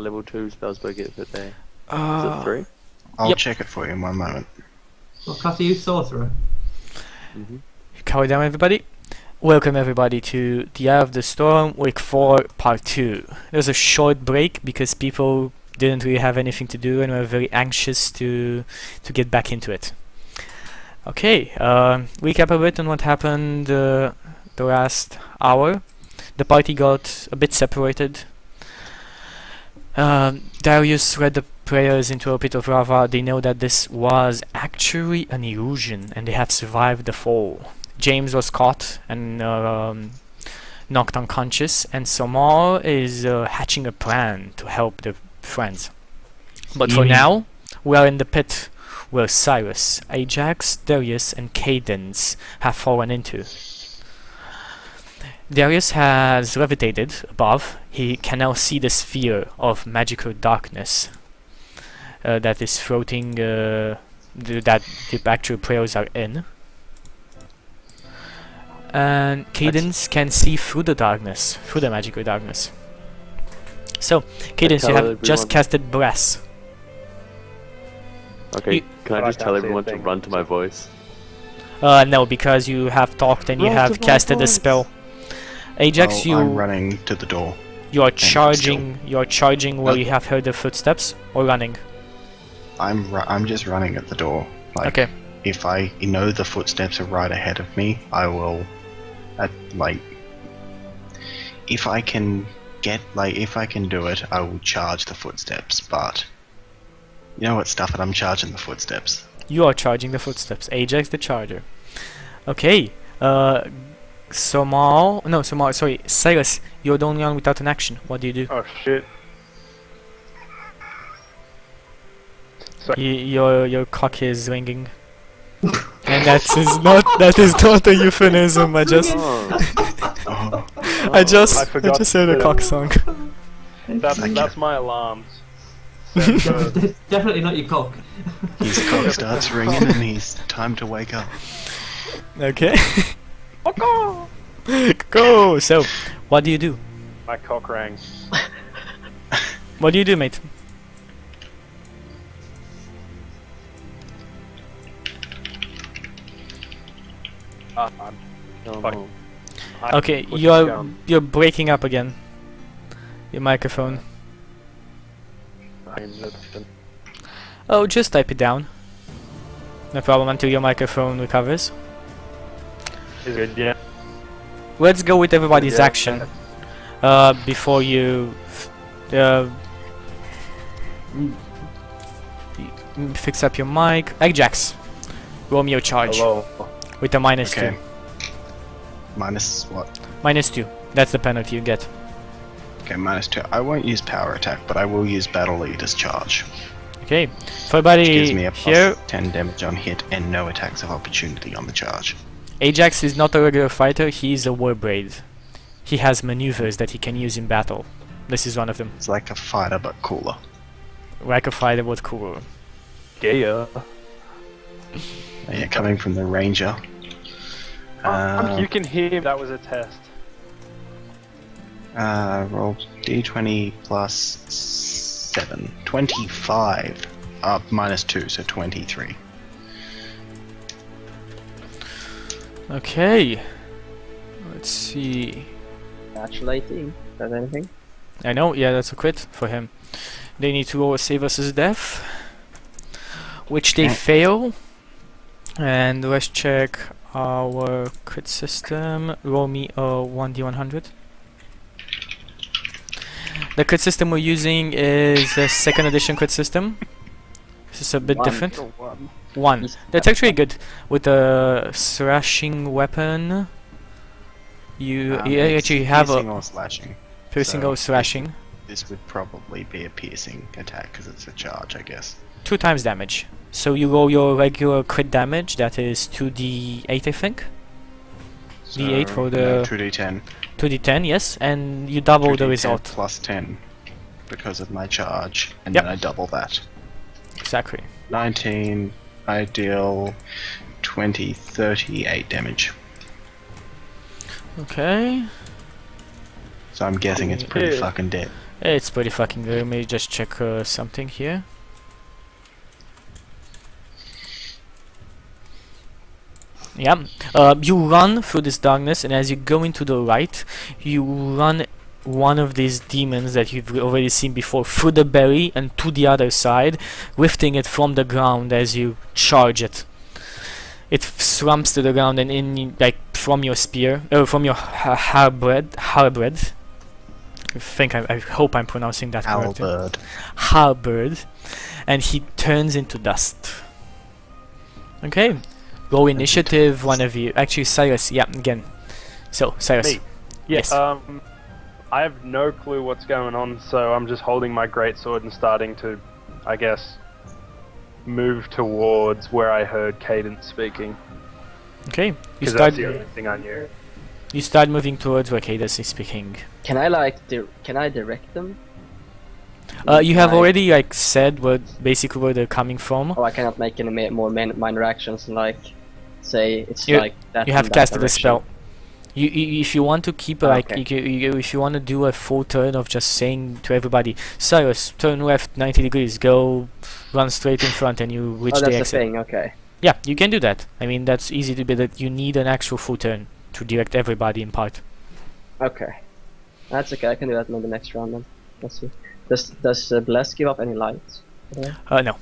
level 2 spells per get per day? Is it 3? I'll check it for you in one moment. Well, Cathy, you sorcerer. Calm down, everybody. Welcome everybody to the Eye of the Storm Week 4 Part 2. There's a short break because people didn't really have anything to do and were very anxious to get back into it. Okay, recap a bit on what happened the last hour. The party got a bit separated. Darius led the players into a pit of lava. They know that this was actually an illusion and they have survived the fall. James was caught and knocked unconscious, and Somar is hatching a plan to help the friends. But for now, we are in the pit where Cyrus, Ajax, Darius and Cadence have fallen into. Darius has levitated above. He can now see the sphere of magical darkness that is floating, that the actual players are in. And Cadence can see through the darkness, through the magical darkness. So, Cadence, you have just casted Brass. Okay, can I just tell everyone to run to my voice? No, because you have talked and you have casted a spell. Ajax, I'm running to the door. You are charging. You are charging where you have heard the footsteps, or running. I'm just running at the door. Like, okay. If I know the footsteps are right ahead of me, I will. If I can do it, I will charge the footsteps. But you know what, stuff it, I'm charging the footsteps. You are charging the footsteps. Ajax the charger. Okay. Sorry, Cyrus, you're the only one without an action. What do you do? Oh shit. Your cock is ringing. And that is not a euphemism. I just heard a cock song. That's my alarms. Definitely not your cock. His cock starts ringing and he's time to wake up. Okay. Go! So, what do you do? My cock rang. What do you do, mate? Okay, you're breaking up again. Your microphone. Oh, just type it down. No problem until your microphone recovers. Is good, yeah. Let's go with everybody's action before you fix up your mic. Ajax, roll me your charge. Hello. With a minus Okay. 2. Minus what? Minus 2. That's the penalty you get. Okay, minus 2. I won't use power attack, but I will use battle leader's charge. Okay. For everybody Which gives me a here, plus 10 damage on hit and no attacks of opportunity on the charge. Ajax is not a regular fighter. He is a warbraid. He has maneuvers that he can use in battle. This is one of them. It's like a fighter but cooler. Like a fighter, but cooler. Yeah. Yeah, coming from the ranger. You can hear that was a test. Roll d20 plus 7. 25. Minus 2, so 23. Okay. Let's see. Natural 18. Is that anything? I know, yeah, that's a crit for him. They need to roll a save versus death, which they fail. And let's check our crit system. Roll me a 1d100. The crit system we're using is a 2nd edition crit system. This is a bit different. 1. That's actually good. With a slashing weapon, you actually have piercing a or slashing. piercing So or slashing. This would probably be a piercing attack because it's a charge, I guess. 2 times damage. So you roll your regular crit damage, that is 2d8 I think. So, D8 for the no, 2d10. 2d10, yes, and you double 2d10 the result. plus 10 because of my charge, and Yep. then I double that. Exactly. 19, I deal 20, 38 damage. Okay. So I'm guessing it's pretty fucking dead. It's pretty fucking good. Let me just check something here. Yeah, you run through this darkness, and as you go into the light, you run one of these demons that you've already seen before through the belly and to the other side, lifting it from the ground as you charge it. It slumps to the ground, and like from your spear, from your halberd. I hope I'm pronouncing that correctly. Halberd, and he turns into dust. Okay. Roll initiative, one of you. Actually, Cyrus, yeah, again. So, Cyrus. Me? Yes. I have no clue what's going on, so I'm just holding my greatsword and starting to, I guess, move towards where I heard Cadence speaking. Okay. Because that's the only thing I knew. You start moving towards where Cadence is speaking. Can I can I direct them? You have already like said basically where they're coming from. Oh, I cannot make any more minor actions, like say it's You- like that. You in have that casted a direction. spell. You if you want to keep Okay. if you want to do a full turn of just saying to everybody, Cyrus, turn left 90 degrees, go run straight in front, and you reach Oh, the that's the exit. thing. Okay. Yeah, you can do that. I mean, that's easy to be. That you need an actual full turn to direct everybody in part. Okay. That's okay. I can do that maybe next round then. Let's see. Does Bless give up any lights? No.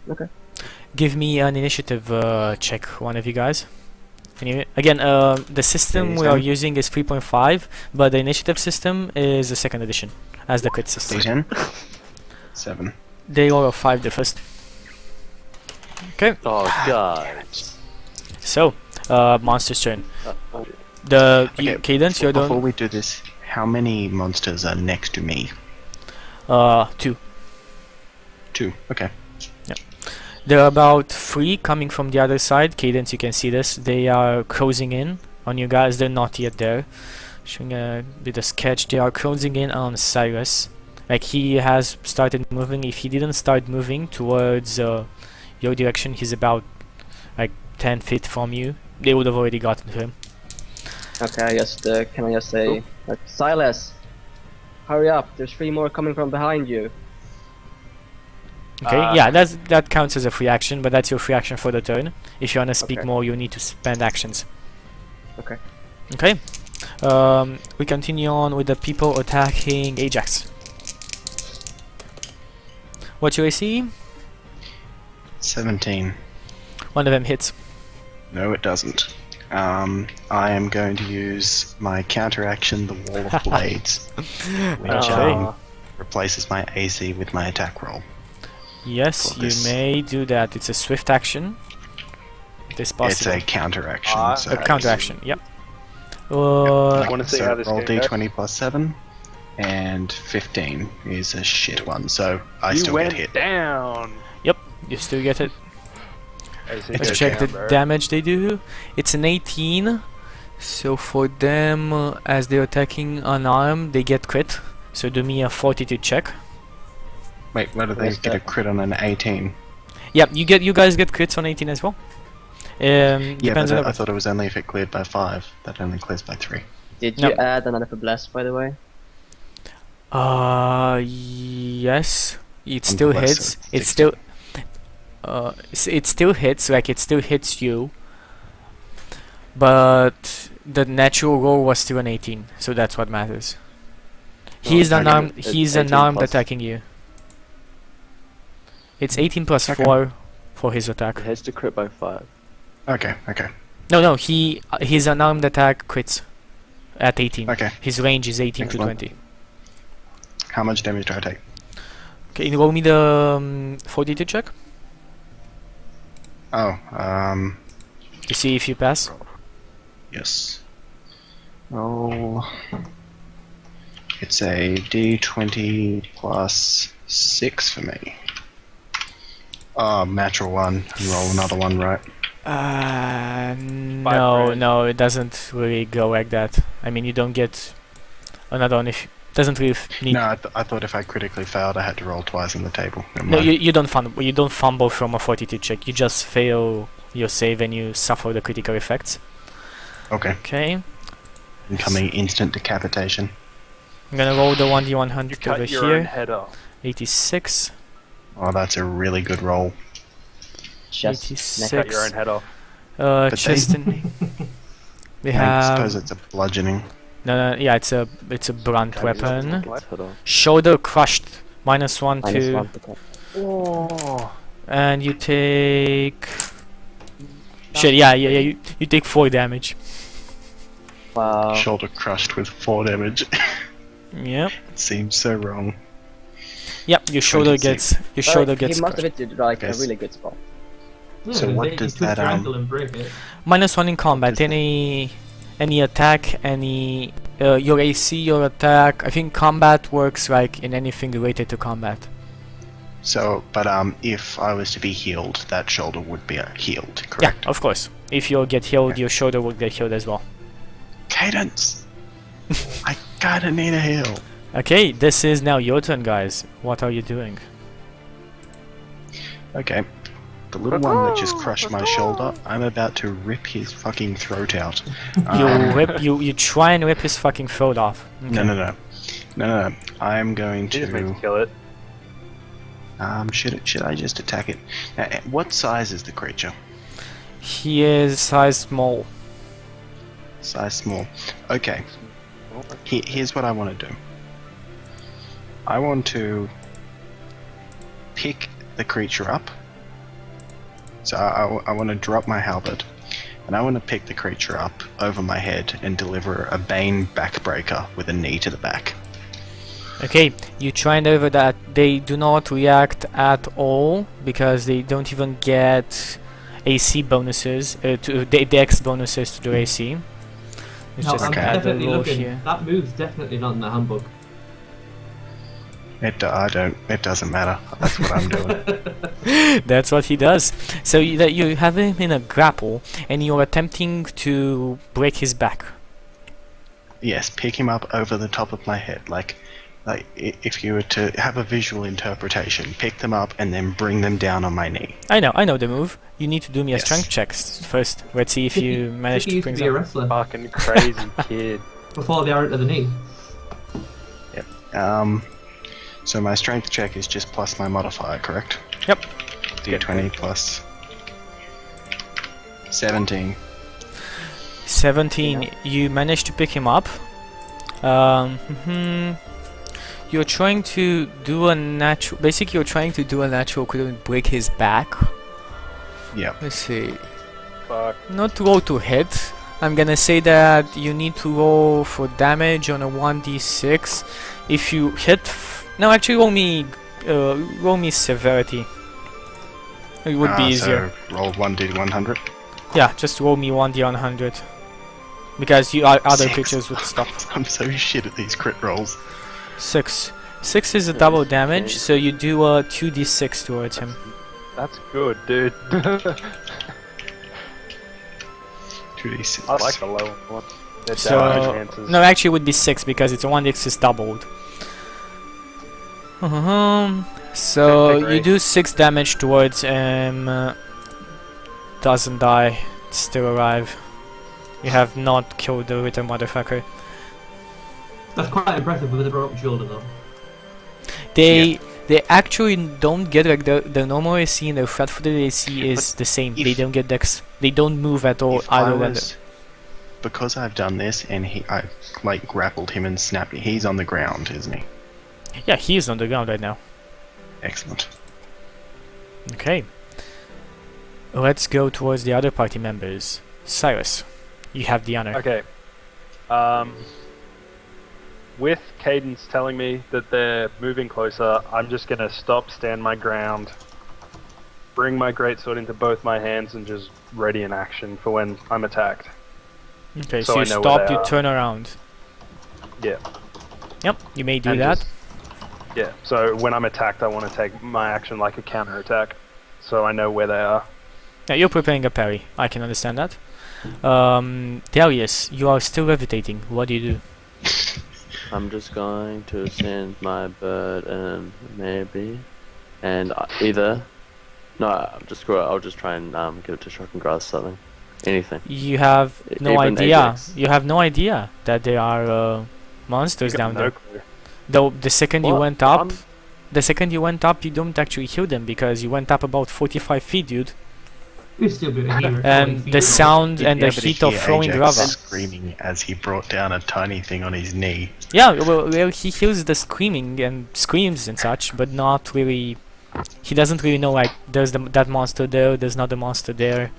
Okay. Give me an initiative check, one of you guys. Again, the system we are using is 3.5, but the initiative system is the second edition, as the crit system. D10. 7. They all are 5 the first. Okay, Oh god. so, monster's turn. Okay, Cadence, you're Before done. we do this, how many monsters are next to me? 2. 2. Okay. There are about 3 coming from the other side. Cadence, you can see this. They are closing in on you guys. They're not yet there. Showing a bit of sketch. They are closing in on Cyrus. Like, he has started moving. If he didn't start moving towards your direction, he's about like 10 feet from you. They would have already gotten to him. Okay. I just can I just say, like, Silas, hurry up! There's 3 more coming from behind you. Okay, yeah, that counts as a free action, but that's your free action for the turn. If you wanna speak Okay. more, you need to spend actions. Okay. Okay. We continue on with the people attacking Ajax. What's your AC? 17. One of them hits. No, it doesn't. I am going to use my counteraction, the Wall of Blades, which Okay. replaces my AC with my attack roll. Yes, For you this. may do that. It's a swift action. It is It's possible. a counteraction. so A it's- counter action. Yep. I wanna see so how this roll game goes. D20 plus 7, and 15 is a shit one, so I You still went get hit. down. You still get it. AC Let's goes check down, the bro. damage they do. It's an 18. So for them, as they're attacking unarmed, they get crit. So do me a fortitude check. Wait, what do they What's get a that? crit on an 18? Yeah, you guys get crits on 18 as well. Yeah, Depends but on I thought it was only if it cleared by 5. That only clears by 3. Did No. you add another for Bless, by the way? Yes, it On still plus, hits. so It 16. still, it still hits. Like it still hits you. But the natural roll was still an 18, so that's what matters. He's okay. unarmed. It's He's 18 unarmed plus. attacking you. It's 18 plus Okay. 4 for his attack. It has to crit by 5. Okay, okay, No, his unarmed attack crits at 18. okay. His range is 18 Excellent. to 20. How much damage do I take? Okay, roll me the fortitude check Oh, to see if you pass. yes. Oh, it's a D20 plus 6 for me. Oh, natural 1. And roll another one, right? No, it doesn't really go like that. I mean, you don't get another one if doesn't really need. No, I thought if I critically failed, I had to roll twice on the table. Never No, mind. you don't fumble. You don't fumble from a fortitude check. You just fail your save and you suffer the critical effects. Okay, Okay. incoming instant decapitation. I'm gonna roll the You 1d100 over cut your own here. head off. 86. Oh, that's a really good roll. Chest, 86. neck. Cut your own head off. But Chest and we I have suppose it's a bludgeoning. no, yeah, it's a blunt Cut yourself weapon. off. What? Head off. Shoulder crushed. -1 Minus to 1 to attack. Oh. and you take shit. Yeah. You take 4 damage. Wow. Shoulder crushed with 4 damage. Yep. It seems so wrong. Yep. Your shoulder 26. gets He crushed. must have hit you like Yes. a really good spot. Yeah, So what you does twist that, your ankle and break it. -1 in combat. does that- Any attack, any your AC, your attack. I think combat works like in anything related to combat. So, but if I was to be healed, that shoulder would be healed, Yeah, correct? of course. If you get healed, Okay. your shoulder will get healed as well. Cadence! I gotta need a heal. Okay, this is now your turn, guys. What are you doing? Okay. The little one that just crushed my shoulder, I'm about to rip his fucking throat out. You try and rip his fucking throat off. No, Okay. no, no. No, no, no. I'm going You just need to... to kill it. Should I just attack it? What size is the creature? He is size small. Size small. Okay. Here's what I want to do. I want to pick the creature up. So I want to drop my halberd, and I want to pick the creature up over my head and deliver a Bane backbreaker with a knee to the back. Okay, you try and over that. They do not react at all because they don't even get AC bonuses, to dex bonuses to their AC. Let's No, just I'm okay. add a definitely roll looking. here. That move's definitely not in the handbook. It doesn't matter. That's what I'm doing. That's what he does. So you have him in a grapple, and you're attempting to break his back. Yes, pick him up over the top of my head, like if you were to have a visual interpretation, pick them up and then bring them down on my knee. I know the move. You need to do me a Yes. strength check first. Let's see if you manage He to used bring to be a them. wrestler Fucking crazy kid. before the arrow to the knee. So my strength check is just plus my modifier, correct? Yep. D20 plus 17. 17. You manage to pick him up. You're trying to do a natural. Basically, you're trying to do a natural couldn't break his back. Yep. Let's see. Fuck. Not roll to hit. I'm gonna say that you need to roll for damage on a 1d6. If you hit, no, actually roll me severity. It would be easier. So roll 1d100. Yeah, just roll me 1d100. Because you other 6. creatures would stop. I'm so shit at these crit rolls. 6. 6 is a double damage, so you do a 2d6 towards him. That's good, dude. 2d6. I like the low one. The So damage chances. no, actually it would be 6 because it's a 1d6 is doubled. So you Centigrade. do 6 damage towards him. Doesn't die. Still alive. You have not killed the little motherfucker. That's quite impressive with a broken shoulder, though. They actually don't get like the normal AC and the flat-footed AC is the same. They if- don't get dex. They don't move at all If I other than was, because I've done this and I like grappled him and snapped. He's on the ground, isn't he? yeah, he is on the ground right now. Excellent. Okay. Let's go towards the other party members. Cyrus, you have the honor. Okay. With Cadence telling me that they're moving closer, I'm just gonna stand my ground, bring my greatsword into both my hands, and just ready in action for when I'm attacked. Okay, so so I you know where stop, they you are. turn around. Yeah. Yep, you may do And that. just- Yeah. So when I'm attacked, I want to take my action like a counter attack, so I know where they are. Yeah, you're preparing a parry. I can understand that. Darius, you are still levitating. What do you do? I'm just going to send my bird in, maybe. And either... No, screw it. I'll just try and get it to shock and grasp something. Anything. You have no Even idea. Ajax. You have no idea that they are monsters down no there. clue. Though the second you Well, went up, I'm- the second you went up, you don't actually hear them because you went up about 45 feet, dude. We'd still be able to hear it. 40 And feet the away. sound You'd and be the able to heat of hear throwing Ajax lava. screaming as he brought down a tiny thing on his knee. Yeah, well, he hears the screaming and screams and such, but not really. He doesn't really know like there's that monster there, there's not a monster there.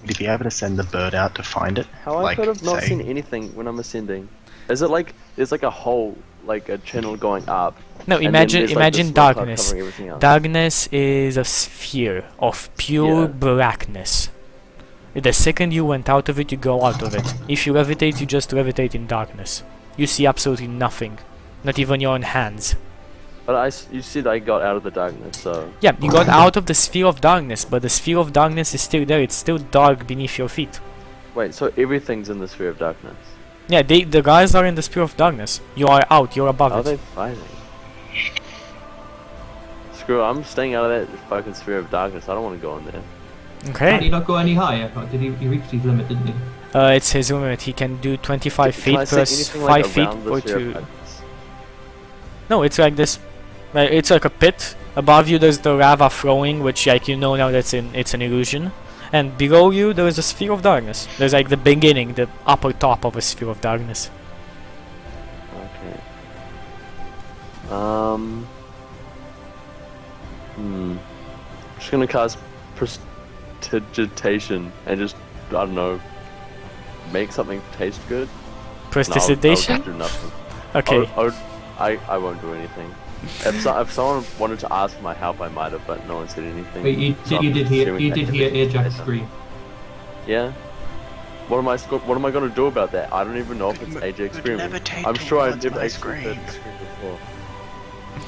Would he be able to send the bird out to find it? How I Like, could have not say- seen anything when I'm ascending. Is it like there's like a hole, like a channel going up? No, and then imagine there's, like, imagine this smoke cloud darkness. covering everything else? Darkness is a sphere of pure Yeah. blackness. The second you went out of it, you go out of it. If you levitate, you just levitate in darkness. You see absolutely nothing, not even your own hands. But you said I got out of the darkness, so Yeah, you got out of the sphere of darkness, but the sphere of darkness is still there. It's still dark beneath your feet. wait. So everything's in the sphere of darkness. Yeah, the guys are in the sphere of darkness. You are out. You're above How are it. they fighting? Screw it, I'm staying out of that fucking sphere of darkness. I don't want to go in there. Can he Okay. not go any higher? Or did he reach his limit, didn't he? It's his limit. He can do 25 Can feet I say plus anything 5 like feet around the or sphere of 2. darkness? No, it's like this. It's like a pit. Above you, there's the lava flowing, which like you know now it's an illusion. And below you, there is a sphere of darkness. There's like the beginning, the upper top of a sphere of darkness. Okay. Just gonna cast prestidigitation and just I don't know, make something taste good. No, Prestidigitation? I'll do nothing. Okay. I won't do anything. If someone wanted to ask for my help, I might have, but no one said anything. Wait, you So did I'm hear assuming that Ajax everything's scream. Yeah. What am I gonna do about that? I don't even know if it's Ajax screaming. levitate I'm sure I've towards never my actually heard scream. the scream before.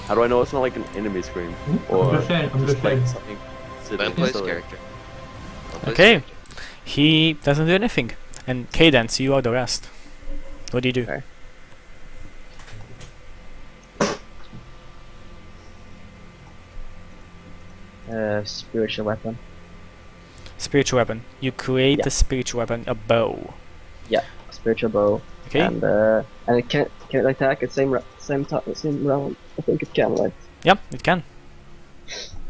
How do I know it's not like an enemy scream? Or I'm just saying. like something silly? Ben plays silly? character. Ben plays Okay. character. He doesn't do anything. And Cadence, you are the rest. What do you do? Okay. Spiritual weapon. Spiritual weapon. You create Yeah. a spiritual weapon, a bow. Spiritual bow. Okay. And it can it attack at same round? I think it can, right? Yep, it can.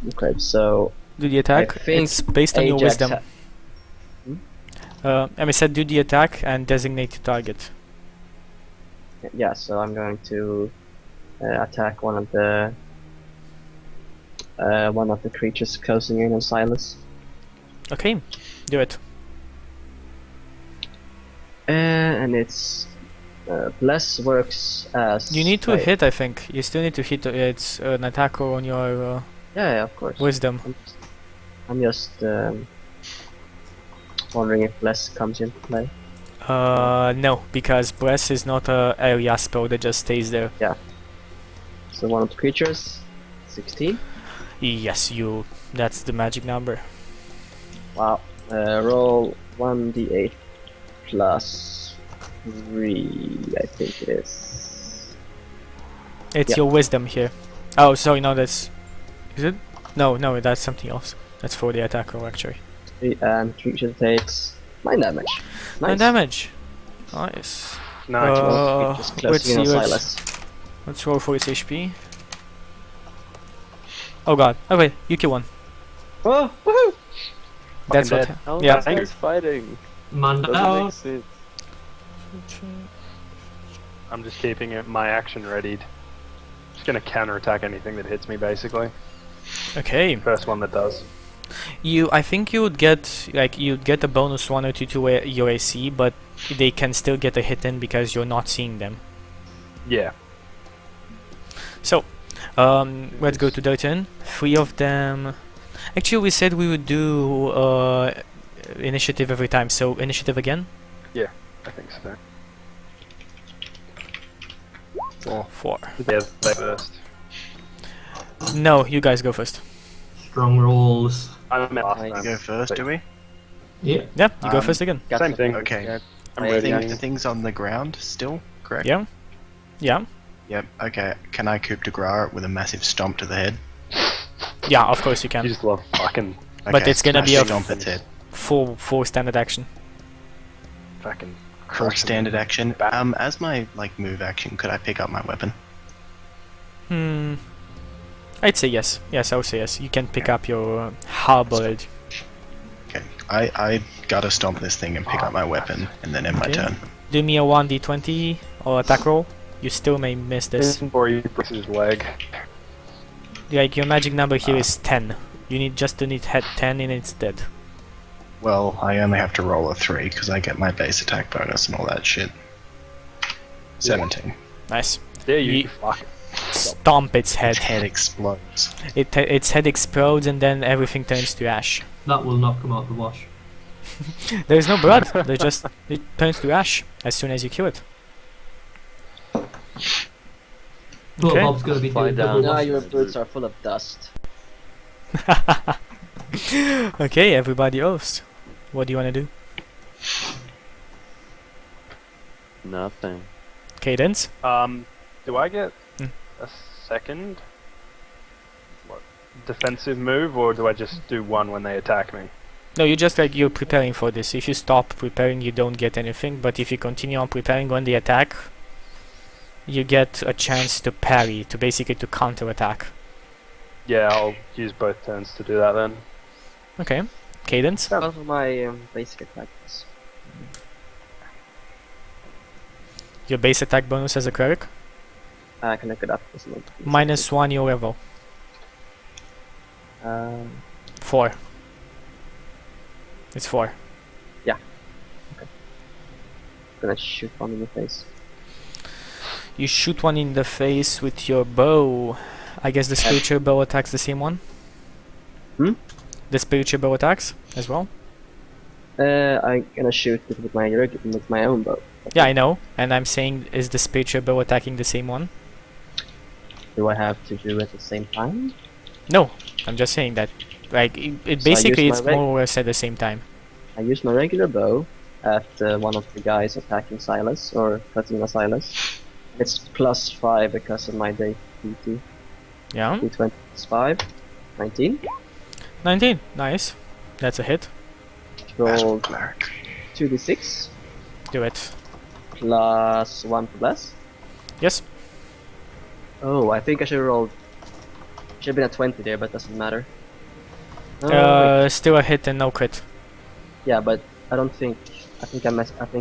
Okay, so Do the attack. think It's based on your Ajax wisdom. I said do the attack and designate the target. yeah, so I'm going to attack one of the creatures closing in on Silas. Okay, do it. And it's bless works as You need to wait, hit, I think. You still need to hit. It's an attack on your Yeah, of course. wisdom. I'm just wondering if bless comes into play. No, because bless is not a area spell that just stays there. So one of the creatures, 16. Yes, you. That's the magic number. Wow. Roll 1d8 plus 3, I think it is. It's Yeah. your wisdom here. Oh, sorry, no, that's. Is it? No, that's something else. That's for the attack roll, actually. 3, and creature takes 9 damage. Nice. 9 damage. Nice. Nice. Just Let's closing in see. on Let's Silas. roll for its HP. Oh god. Okay, you kill one. Oh, woohoo! That's Fucking what. dead. How Yeah. are these guys fighting? Man Doesn't down. make sense. I'm just keeping my action readied. Just gonna counterattack anything that hits me, basically. Okay. First one that does. I think you'd get a bonus 1 or 2 to your AC, but they can still get a hit in because you're not seeing them. Yeah. So, let's go to their turn. 3 of them. Actually, we said we would do initiative every time. So initiative again. I think so. 4. Yeah, they first. No, you guys go first. Strong rolls. I meant last Nice. time. Go first, do we? Yeah. Yeah, you go Um, first again. Got Same the- thing. Okay. I'm I ready. think The thing's on the ground still, correct? Yeah. Yeah. Yep. Okay. Can I coup de grace it with a massive stomp to the head? Yeah, of course you You can. just love fucking But it's gonna smash be a stomp its head. Full standard action. fucking for standard action. As my like move action, could I pick up my weapon? I'd say yes. Yes, I would say yes. You can pick up your halberd. Okay. I gotta stomp this thing and pick up my weapon, and then end my Okay. turn. Do me a 1d20 or attack roll. You still may miss this. Or he breaks his leg. Like your magic number here is 10. You need just to need hit 10 and it's dead. Well, I only have to roll a 3 because I get my base attack bonus and all that shit. 17. Nice. There you Ye- fuck. Stomp its head. Its head explodes. Its head explodes and then everything turns to ash. That will not come out the wash. There's no blood. It turns to ash as soon as you kill it. Poor Okay. Bob's gonna be Fly doing down. double Now wash. your boots are full of dust. Okay, everybody else. What do you want to do? Nothing. Cadence? Do I get Hmm. a second defensive move, or do I just do one when they attack me? No, you just like you're preparing for this. If you stop preparing, you don't get anything. But if you continue on preparing when they attack, you get a chance to parry, to basically to counter attack. Yeah, I'll use both turns to do that then. Okay, Cadence. What are my basic attacks? Your base attack bonus as a cleric. I can look it up. Isn't it? -1 your level. 4. It's 4. Gonna shoot one in the face. You shoot one in the face with your bow. I guess the spiritual bow attacks the same one. Hmm? The spiritual bow attacks as well. I'm gonna shoot it with my own bow. Yeah, I know. And I'm saying, is the spiritual bow attacking the same one? Do I have to do it at the same time? No, I'm just saying that. Like, it So I basically use it's my reg- more or less at the same time. I use my regular bow at one of the guys attacking Silas or cutting a Silas. It's +5 because of my day PT. Yeah. D20 is 5. 19. 19. Nice. That's a hit. Battle Roll cleric. 2d6 Do it. plus 1 for bless. Yes. Oh, I think I should have rolled. Should have been a 20 there, but doesn't matter. Oh, wait. Still a hit and no crit. Yeah, but I don't think. I think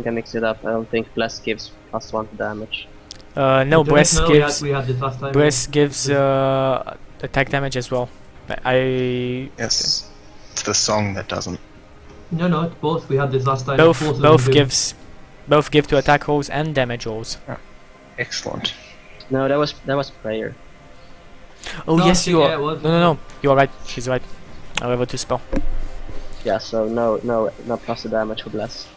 I mixed it up. I don't think bless gives +1 to damage. No, Breast No, gives. we had this last time. Breast gives attack damage as well. Yes. It's the song that doesn't. No, it's both. We had this last time. Both of them do. give to attack rolls and damage rolls. Excellent. No, that was prayer. Oh No, I yes, think, you yeah, are. it was. No, you are right. She's right. A level 2 spell. Yeah, so no plus to damage for bless.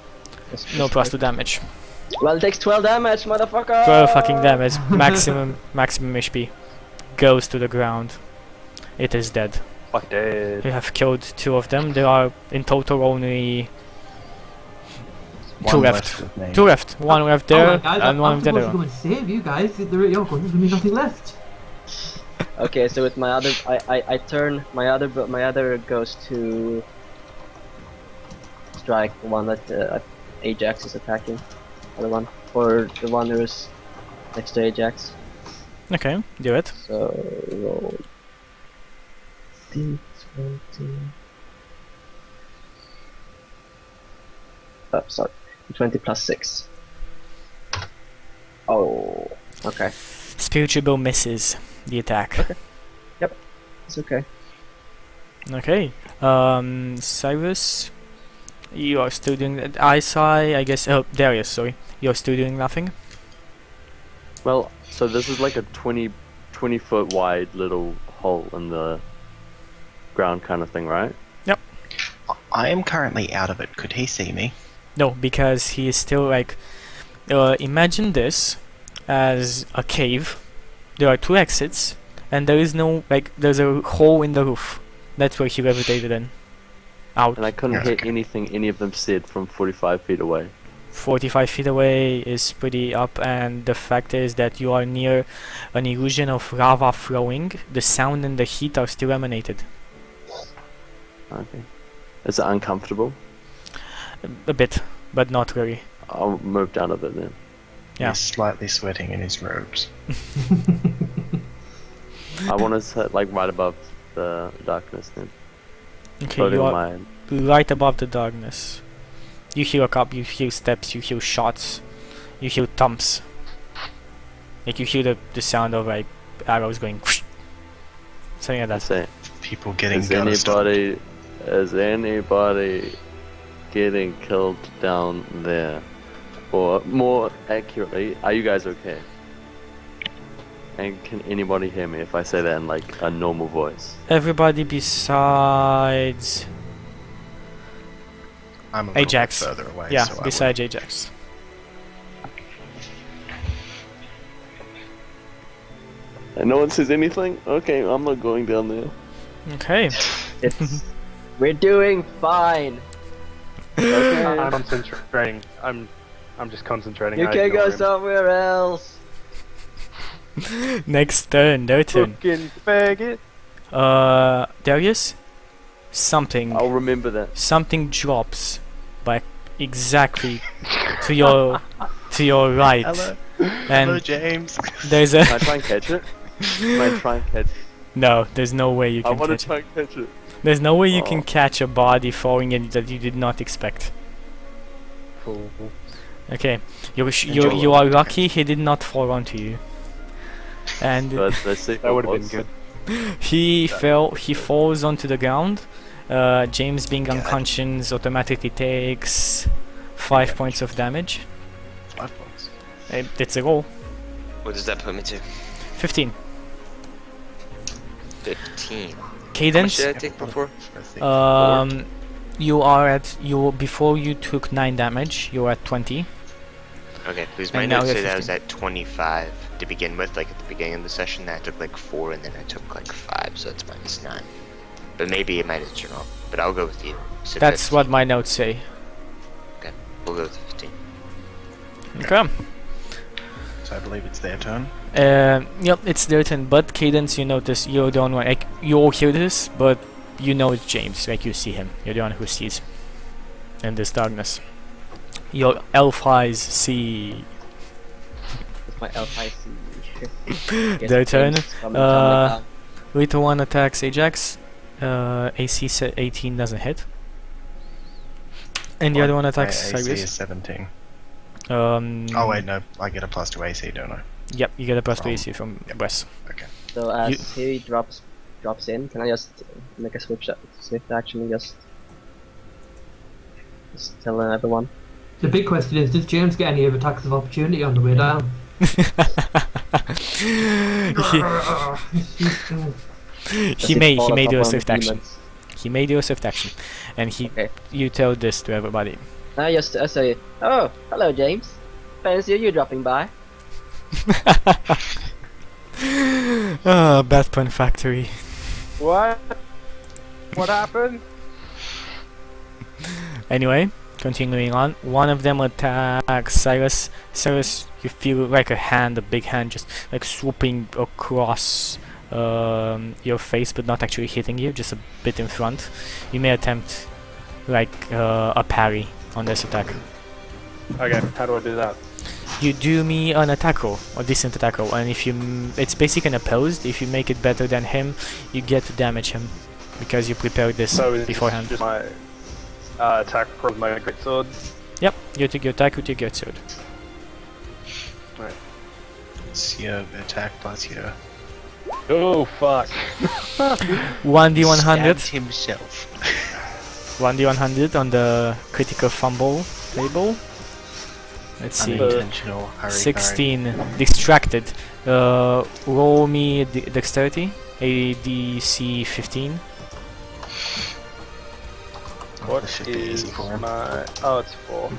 No plus 2 damage. Well, it takes 12 damage, motherfucker. 12 fucking damage. Maximum HP. Goes to the ground. It is dead. Fuck dead. You have killed 2 of them. There are in total only 2 One left. with me. 2 left. 1 left there Oh, guys, and 1 I'm left there. supposed to come and save you guys. You're going to be nothing left. Okay, so with my other, I turn my other goes to strike the one that Ajax is attacking. Other one, or the one who's next to Ajax. Okay, do it. So roll D20. Oh, sorry, 20 plus 6. Oh, okay, Spiritual bow misses the attack. it's okay. Okay. Cyrus, you are still doing that. Eyecye, I guess. Oh, Darius, sorry. You're still doing nothing. Well, so this is like a 20 foot wide little hole in the ground kind of thing, right? I am currently out of it. Could he see me? No, because he is still like. Imagine this as a cave. There are 2 exits, and there is no like. There's a hole in the roof. That's where he levitated in. Out. And I couldn't Yeah, hit okay. anything any of them said from 45 feet away. 45 feet away is pretty up, and the fact is that you are near an illusion of lava flowing. The sound and the heat are still emanated. Okay. Is it uncomfortable? A bit, but not really. I'll move down a bit then. Yeah. He's slightly sweating in his robes. I want to set like right above the darkness then. Okay, Floating you on are my. right above the darkness. You hear a couple, you hear steps, you hear shots, you hear thumps. Like you hear the sound of like arrows going whoosh, something like that. Say, People getting is ghost anybody getting killed down there? Or more accurately, are you guys okay? And can anybody hear me if I say that in like a normal voice? Everybody besides I'm a little Ajax. bit further away. Yeah, so besides Ajax. And no one says anything? Okay, I'm not going down there. Okay. It's we're doing fine. Okay. I'm concentrating. I'm just concentrating. You I can ignore go him. somewhere else. Next turn, their turn. Fucking faggot. Darius? Something I'll remember that. something drops by exactly to your right. Hello, hello, And James. there's Can I a try and catch it? Can I try and catch it? no, there's no way you I can want to catch it. try and catch it. There's no way you can Oh. catch a body falling in that you did not expect. Fool. Okay, you Enjoy. are lucky he did not fall onto you. And But the secret That would have been was- good. he falls onto the ground. James being unconscious automatically takes 5 points of damage. 5 points. It's a roll. What does that put me to? 15. 15. How much Cadence. did I take before? I think. You are at before you took 9 damage. You were at 20. Okay, because my And now notes you're say that I was 15. at 25 to begin with, like at the beginning of the session. That I took like 4, and then I took like 5, so it's -9. But maybe it might have turned off. But I'll go with you. So That's what my notes say. we'll go with 15. Okay. So I believe it's their turn. Yep, it's their turn. But Cadence, you notice you're the one. Like you all hear this, but you know it's James. Like you see him. You're the one who sees in this darkness. Your elf eyes see. It's my elf eye see. Their turn. Coming down. Little one attacks Ajax. AC 18 doesn't hit. And the other one attacks My AC is Cyrus. 17. Oh wait, no. I get a +2 AC, don't I? Yep, you get a plus 2 From- AC from yep. Wes. So as he drops in, can I just make a swift action and just tell everyone? The big question is, does James get any of attacks of opportunity on the way down? he may do a swift action. He may do a swift action, and Okay. you tell this to everybody. I say, oh, hello James. Fancy you dropping by. Bad Pun Factory. What? What happened? Anyway, continuing on, one of them attacks Cyrus. Cyrus, you feel like a big hand, just like swooping across your face, but not actually hitting you, just a bit in front. You may attempt like a parry on this attack. Okay, how do I do that? You do me an attack roll, a decent attack roll, and if you it's basically an opposed. If you make it better than him, you get to damage him because you prepared this So it's beforehand. just my attack with my great sword. Yep, you take your attack with your great sword. It's your attack plus your... Oh fuck! 1d100. Stabbed himself. 1d100 on the critical fumble table. Let's see. Unintentional hurry. 16 distracted. Roll me dexterity. ADC 15. What This should be is easy for him. my? Oh, it's 4.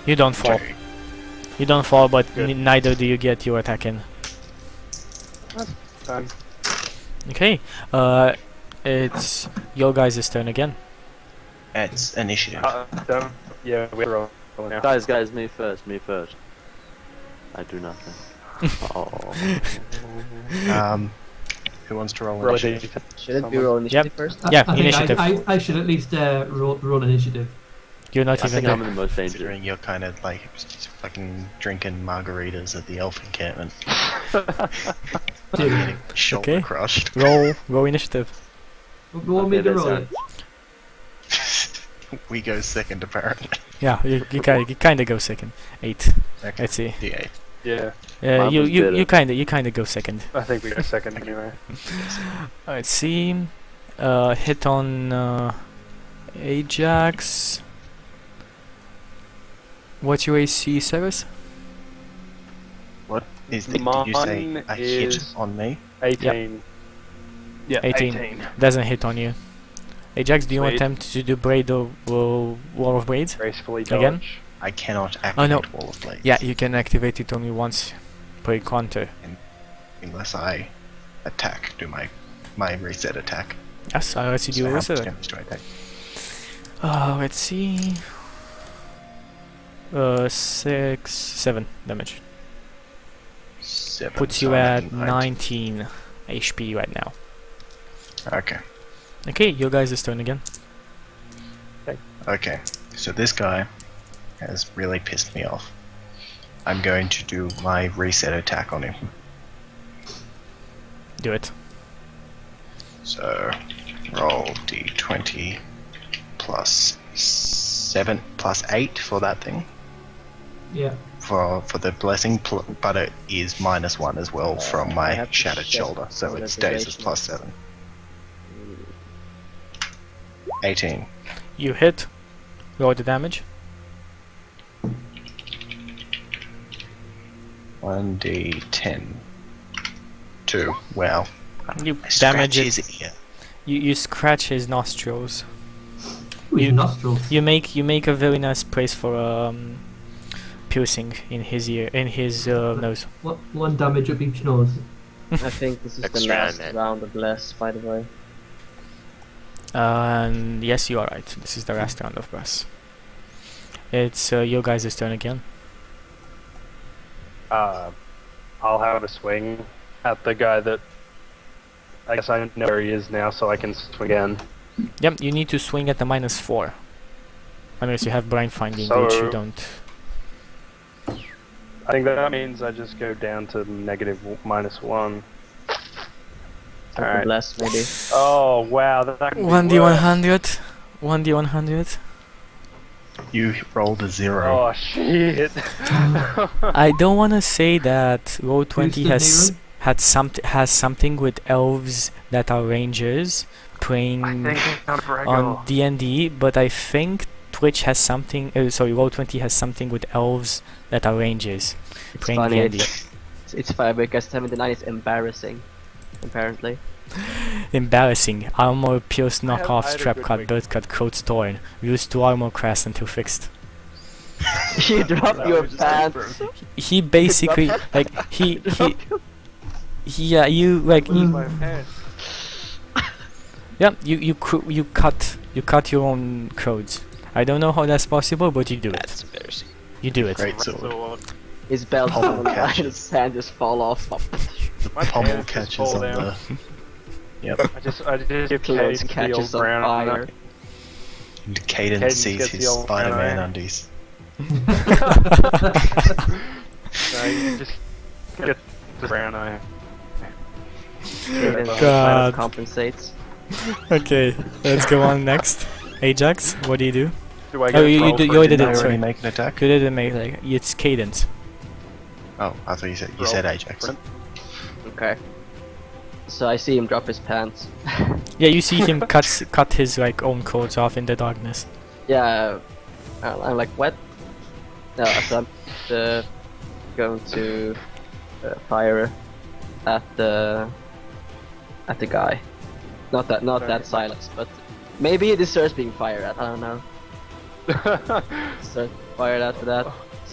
You don't fall. Jerry. You don't fall, but Good. neither do you get your attack in. Done. Okay. It's your guys' turn again. It's initiative. Don't. Yeah, we're rolling now. Guys, me first. I do nothing. Oh. Who wants to roll Roll initiative? a Should it be roll initiative first? Yeah, I think initiative. I should at least roll initiative. You're not I even think there. I'm in the most dangerous. Considering you're kind of like fucking drinking margaritas at the elf encampment. Dude, Getting shoulder Okay. crushed. Roll initiative. you want me Okay, to that roll it? We go second apparently. Yeah, you kind of go second. 8. Okay. Let's see. D8. Yeah, Mine was You better. kind of go second. I think we go second anyway. Let's see. Hit on Ajax. What's your AC, Cyrus? Did you say Mine a hit is- on me? 18. Yeah, 18. 18. Doesn't hit on you. Ajax, do you Sweet. attempt to do braid or wall of braids? Gracefully Again? dodge. I cannot activate Oh, no. Wall of Blades. Yeah, you can activate it only once per encounter. Unless I attack, do my reset attack. Yes, I'll let you So do how much also. damage do I take? Let's see. 6, 7 damage. 7. Puts so you I at have 19 HP right now. Okay. Okay, your guys' turn again. Okay. So this guy has really pissed me off. I'm going to do my reset attack on him. Do it. So roll d20 plus 7 plus 8 for that thing. Yeah. For the blessing, but it is -1 as well from I my have to shattered check shoulder, so the it stays as duration. +7. 18. You hit. Roll the damage. 1d10. 2. Wow. You I scratch damage it. his ear. You scratch his nostrils. Ooh, his You- nostrils. You make a very nice place for piercing in his ear, in his nose. What? 1 damage up each nose. I think this is the Extra last man. round of Bless, by the way. And yes, you are right. This is the last round of brass. It's your guys' turn again. I'll have a swing at the guy that I guess I know where he is now, so I can swing again. Yep, you need to swing at the -4. Unless you have blind finding, which you So- don't. I think that means I just go down to -1. Take the Alright. Bless, maybe. Oh wow, that can be 1d100. 1d100. You rolled a 0. Oh shit. I don't want to say that Roll20 Boosted has something with elves that are rangers playing I think I'm on D&D, but I think Twitch has something. Sorry, Roll20 has something with elves that are rangers It's playing funny, D&D. it's funny because 79 is embarrassing, apparently. Embarrassing. Armor pierce I knockoff had a strap good cut week. bird cut coat torn. Used to armor crash until fixed. You drop That your was just pants. He basically like he yeah, you like Where's you, my pants? yeah, you cut your own codes. I don't know how that's possible, but you do it. That's embarrassing. You do it. Great sword. So, His belt Oh, falls down, catches. his pants just fall off. The My pommel pants just catches fall on down. the. Yep. I just give Clothes Cade the old catches on brown fire. And Caden Cadence sees gets his the old Spider-Man eye. undies. No, you just get the brown eye. Even God. kind of compensates. Okay, let's go on next. Ajax, what do you do? Do I get Oh, you roll do- for you it? did Did it, I already sorry. make an attack? Could it make like it's cadence? Oh, I thought you Roll. said Ajax. Okay. So I see him drop his pants. Yeah, you see him cut his like own clothes off in the darkness. Yeah, I'm like, what? No, so I'm going to fire at the guy. Not that Silas, but maybe he deserves being fired at. I don't know. So fired at for that.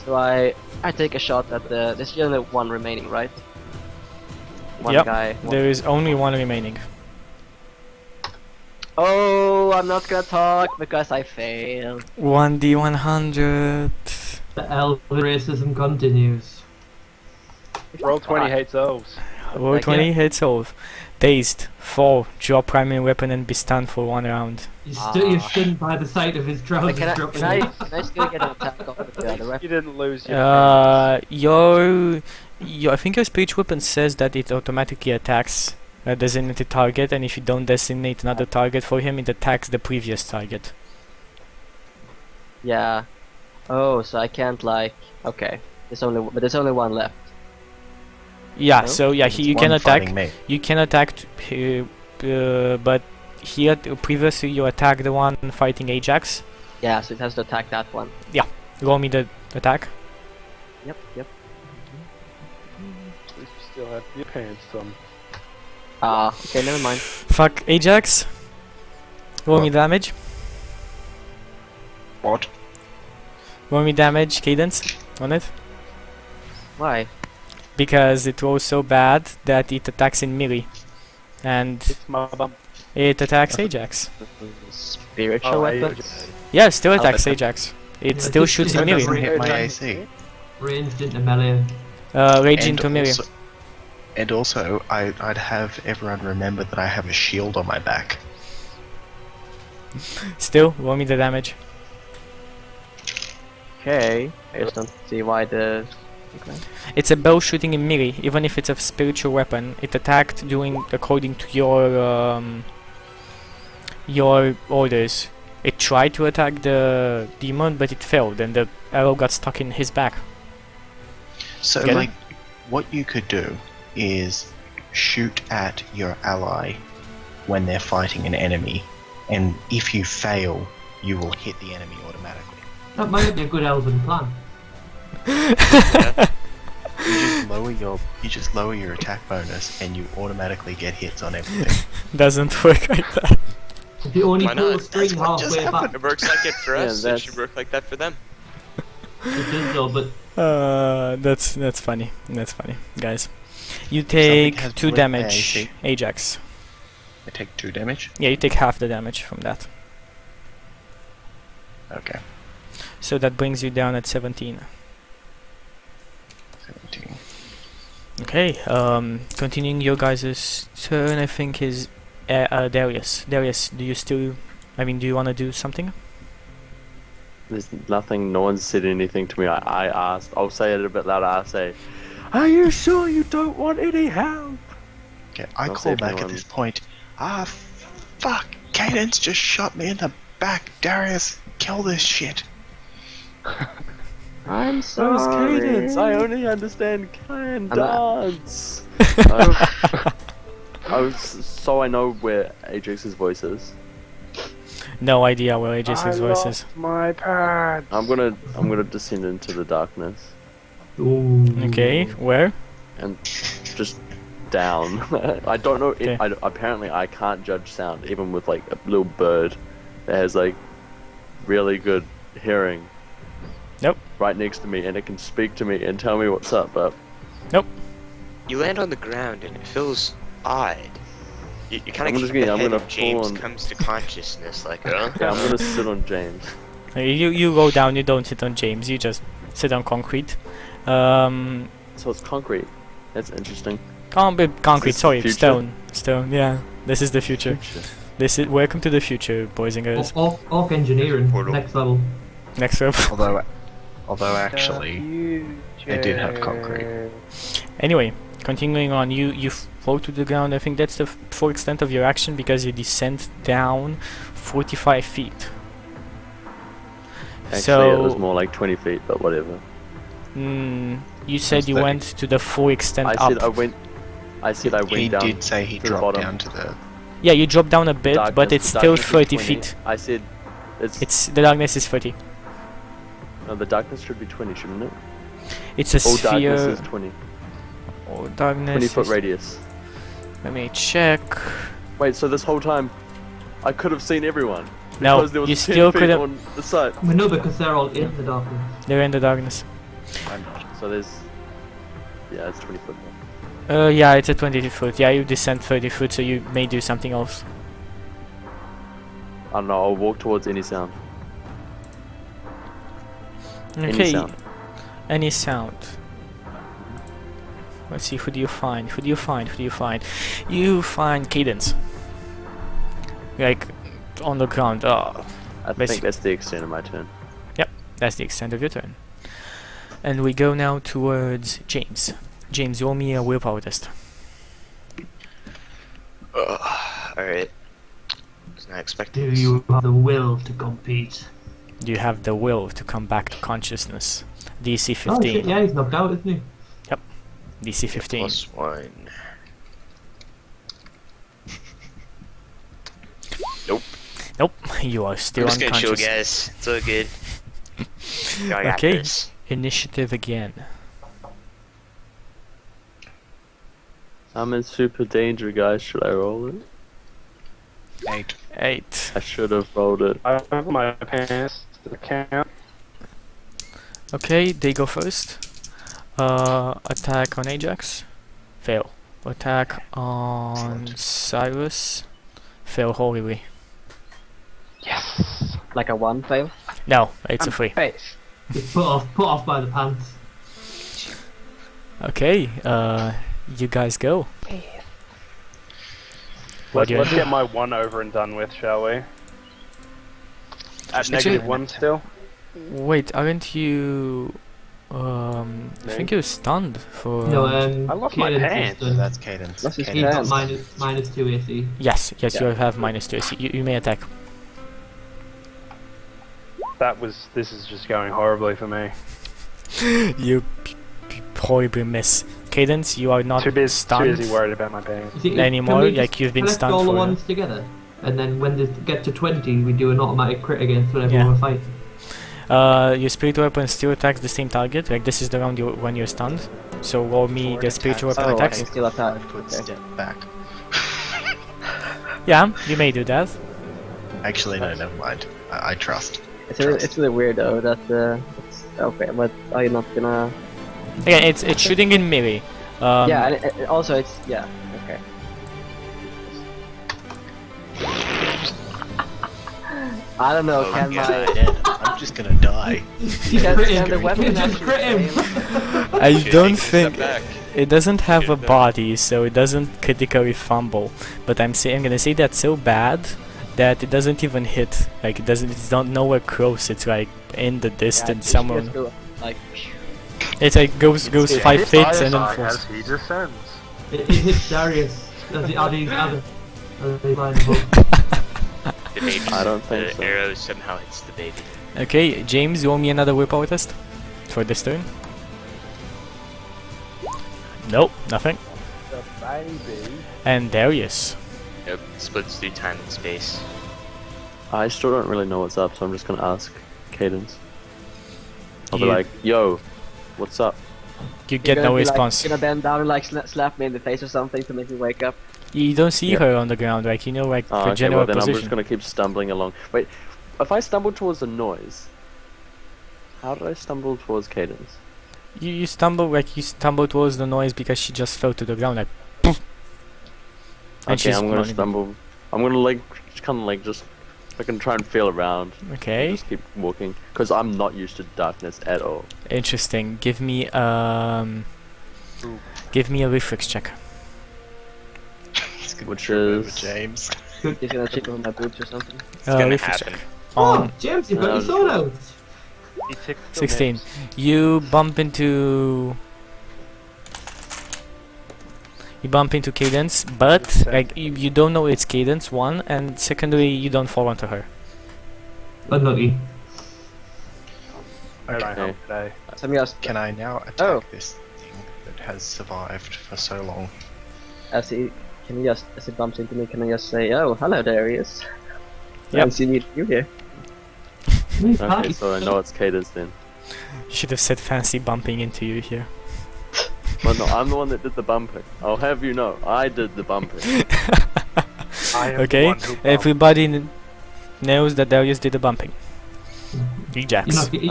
So I take a shot at the. There's only one remaining, right? One Yep, guy. One. There is only one remaining. Oh, I'm not gonna talk because I failed. 1d100. The elven racism continues. Roll 20 hates elves. Roll Like, 20 yeah. hits off. Dazed. Fall. Draw primary weapon and be stunned for 1 round. You're stunned by the sight of his trousers Can dropping. I still get an attack off with the other weapon? You didn't lose your. I think your speech weapon says that it automatically attacks a designated target, and if you don't designate another target for him, it attacks the previous target. Yeah. Oh, so I can't like. Okay. But there's only one left. Yeah. No? So yeah, It's you one can attack. fighting me. You can attack, but here previously you attacked the one fighting Ajax. Yeah, so it has to attack that one. Roll me the attack. Yep. At least you still have your pants on. Okay, never mind. Fuck Ajax. Roll me damage. What? Roll me damage, Cadence, on it. Why? Because it rolls so bad that it attacks in melee. And It's my bum. it attacks Ajax. Spiritual weapon? Yeah, it still Oh, attacks okay. Ajax. It Yeah, still just- shoots just in That melee. doesn't hit my Okay. AC. Ranged into melee. Rage And into melee. also, I'd have everyone remember that I have a shield on my back. Still, roll me the damage. Okay. I just don't see why the. Okay. It's a bow shooting in melee. Even if it's a spiritual weapon, it attacked doing according to your orders. It tried to attack the demon, but it failed, and the arrow got stuck in his back. So, Get it? like, what you could do is shoot at your ally when they're fighting an enemy, and if you fail, you will hit the enemy automatically. That might be a good elven plan. You just lower your attack bonus, and you automatically get hits on everything. Doesn't work like that. If you only Why pull not? the string That's what just halfway back, It works like it for Yeah, us. It that's- should work like that for them. it does though, but That's funny. That's funny, guys. You take has 2 bullet damage, AC. Ajax. I take 2 damage. Yeah, you take half the damage from that. Okay, So that brings you down at 17. 17. Okay, continuing your guys' turn, I think is Darius. Darius, do you want to do something? There's nothing. No one's said anything to me. I asked. I'll say it a bit louder. I say, "Are you sure you don't want any help?" Okay, I I'll call save back anyone. at this point. Fuck! Cadence just shot me in the back. Darius, kill this shit. I'm Those sorry. cadence. I only understand can I'm not- dance. So I know where Ajax's voice is. No idea where Ajax's voice is. My pad. I'm gonna descend into the darkness ooh. Okay, where? and just down. I don't know. Okay. Apparently, I can't judge sound even with like a little bird that has like really good hearing. Nope. Right next to me, and it can speak to me and tell me what's up. But You land on the ground and it feels odd. You kind I'm of just keep the gonna- I'm head gonna of James pull on- comes to consciousness, like, yeah, I'm gonna sit on James. You go down. You don't sit on James. You just sit on concrete. So it's concrete. That's interesting. Concrete. Is this the Sorry, future? stone. Stone. Yeah, this is the future. This is welcome to the future, boys and girls. Orc engineering, Portal. next level. Next up. Although actually, I did have concrete. Anyway, continuing on, you fall to the ground. I think that's the full extent of your action because you descend down 45 feet. Actually, So it was more like 20 feet, but whatever. you said you 30. went to the full extent I up. said I went. I said I went He down. did say he to the dropped bottom. down to the. Yeah, you drop down a bit, but Darkness- it's still darkness is 30 20. feet. I said It's the darkness is 30. no, the darkness should be 20, shouldn't it? It's a All darkness sphere. is 20. All darkness. 20-foot is- radius. Let me check. Wait, so this whole time, I could have seen everyone. No, Because there was you 10 still feet couldn't. on the side. Well, no, because they're all in the darkness. They're in the darkness. So there's. Yeah, it's 20 foot. Yeah, it's a 20 foot. Yeah, you descend 30 foot, so you may do something else. I don't know. I'll walk towards any sound. Okay. Any sound. Any sound. Let's see. Who do you find? Who do you find? Who do you find? You find Cadence. Like on the ground. Oh, I think that's the extent of my turn. that's the extent of your turn. And we go now towards James. James, roll me a willpower test. Alright. Was not expecting Do this. you have the will to compete? Do you have the will to come back to consciousness? DC Oh 15. shit, yeah, he's knocked out, isn't he? DC 15. +1. Nope. Nope, you are still I'm just gonna chill, unconscious. guys. It's all good. I got Okay. this. Initiative again. I'm in super danger, guys. Should I roll it? 8. 8. I should have rolled it. I have my pants to count. Okay, they go first. Attack on Ajax. Fail. Attack on Cyrus. Fail horribly. Yes. Like a 1 fail. No, it's a 3. Face. He's put off by the pants. Okay, you guys go. What do you Let's do? get my 1 over and done with, shall we? At Actually- -1 still? Wait, aren't you... I think you're stunned for... No, I lost my Cadence is pants. done. That's Cadence. That's his He's got turn. minus 2 AC. Yes, Yeah. you have minus 2 AC. You may attack. This is just going horribly for me. You horribly miss. Cadence, you are not Too stunned busy worried about my pants. You see, anymore, can we like just you've been collect stunned all the for... ones together, and then when they get to 20, we do an automatic crit against whatever Yeah. we're fighting. Your spiritual weapon still attacks the same target. Like this is the round when you're stunned. So roll me the spiritual weapon Oh, I attacks. can still attack. I put Okay. step back. Yeah, you may do that. Actually, no, never mind. I trust. It's really weird though that it's okay, but are you not gonna? Again, it's shooting in melee. Yeah, and also it's okay. I don't know. Oh, Can God. my I'm just gonna die. He's can, crit can him. the weapon Just actually crit him. fail? I Should've don't taken a step think back. it doesn't have a body, so it doesn't critically fumble. But I'm gonna say that's so bad that it doesn't even hit. Like it doesn't. It's not nowhere close. It's like in the Yeah, distance you somewhere. just go, like, It's like goes 5 feet and then falls. As he descends. It hits Darius as the line above. The baby. I don't think the so. arrow somehow hits the baby. Okay, James, roll me another willpower test for this turn. Nope, nothing. The baby. And Darius. Yep. Splits through time and space. I still don't really know what's up, so I'm just gonna ask Cadence. I'll be You- like, yo, what's up? You you're get gonna no be, response. Like, gonna bend down and like slap me in the face or something to make me wake up. You don't see Yeah. her on the ground, like you know, like Oh, her okay, general well then I'm position. just gonna keep stumbling along. Wait, if I stumble towards the noise, how did I stumble towards Cadence? You stumble towards the noise because she just fell to the ground, like. Poof. And Okay, she's I'm gonna running. stumble. I'm gonna like, kind of like just, I can try and feel around. Okay, Just keep walking, because I'm not used to darkness at all. interesting. Give me a reflex check. He's gonna Which trip over is- James. He's gonna chip on my boots or something. It's gonna Reflex happen. check. Oh, On James, you've got your no, sword out. He ticks the 16. lips. You bump into Cadence, but Okay. like you don't know it's Cadence, one, and secondly you don't fall onto her. Unlucky. Alright, Okay. help today. Something else. Can I now attack Oh. this thing that has survived for so long? As he bumps into me, can I just say, "Oh, hello, Darius." Yep. Nice to meet you here. Okay, so I know it's Cadence then. You should have said fancy bumping into you here. Well, no, I'm the one that did the bumping. I'll have you know, I did the bumping. I am the Okay, one who bumped. everybody knows that Darius did the bumping. You're Ajax, not getting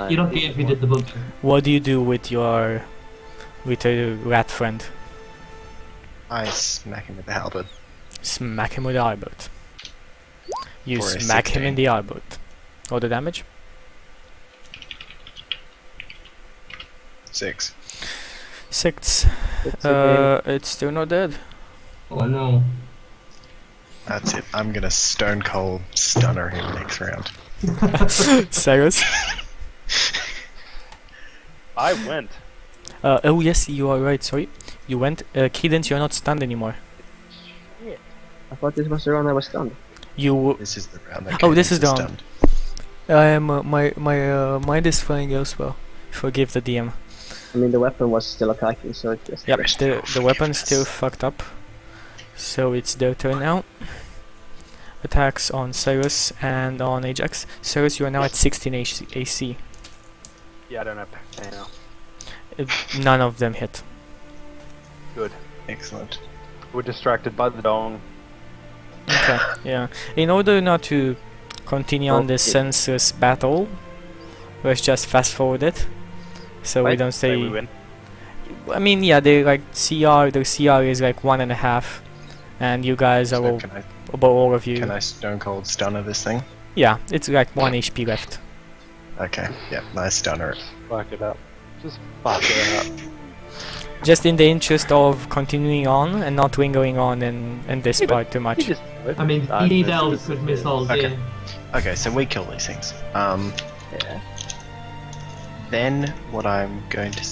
if you did the bump. what do you do with your rat friend? I smack him with the halberd. Smack him with the eyebolt. You For a smack him in 16. the eyebolt. All the damage? 6. 6. It's a It's still not dead. Oh no. That's it. I'm gonna stone cold stunner him next round. Cyrus? I went. Oh yes, you are right, sorry. You went. Cadence, you're not stunned anymore. I thought this was the round I was stunned. You... This is the round that Oh, this Cadence is the round. stunned. I am... my mind is flying elsewhere. Forgive the DM. I mean, the weapon was still attacking, so it just... Yep, Rest the of weapon's still forgiveness. fucked up. So it's their turn now. Attacks on Cyrus and on Ajax. Cyrus, you are now at 16 AC. Yeah, I don't have pain now. None of them hit. Good. Excellent. We're distracted by the dong. Okay, yeah. In order not to continue on this Okay. senseless battle, let's just fast forward it. So we Right, don't Say we stay... win. I mean, yeah, they like CR, the CR is like 1.5. And you guys are So all, can I about all of you. can I stone cold stunner this thing? Yeah, it's like 1 HP left. Okay. Yep. Nice stunner. Fuck it up. Just fuck it up. Just in the interest of continuing on and not lingering on in this part too You much. just do it. I mean, That ED is delves could miss all Okay. day. Okay, so we kill these things. Yeah. Then what I'm going to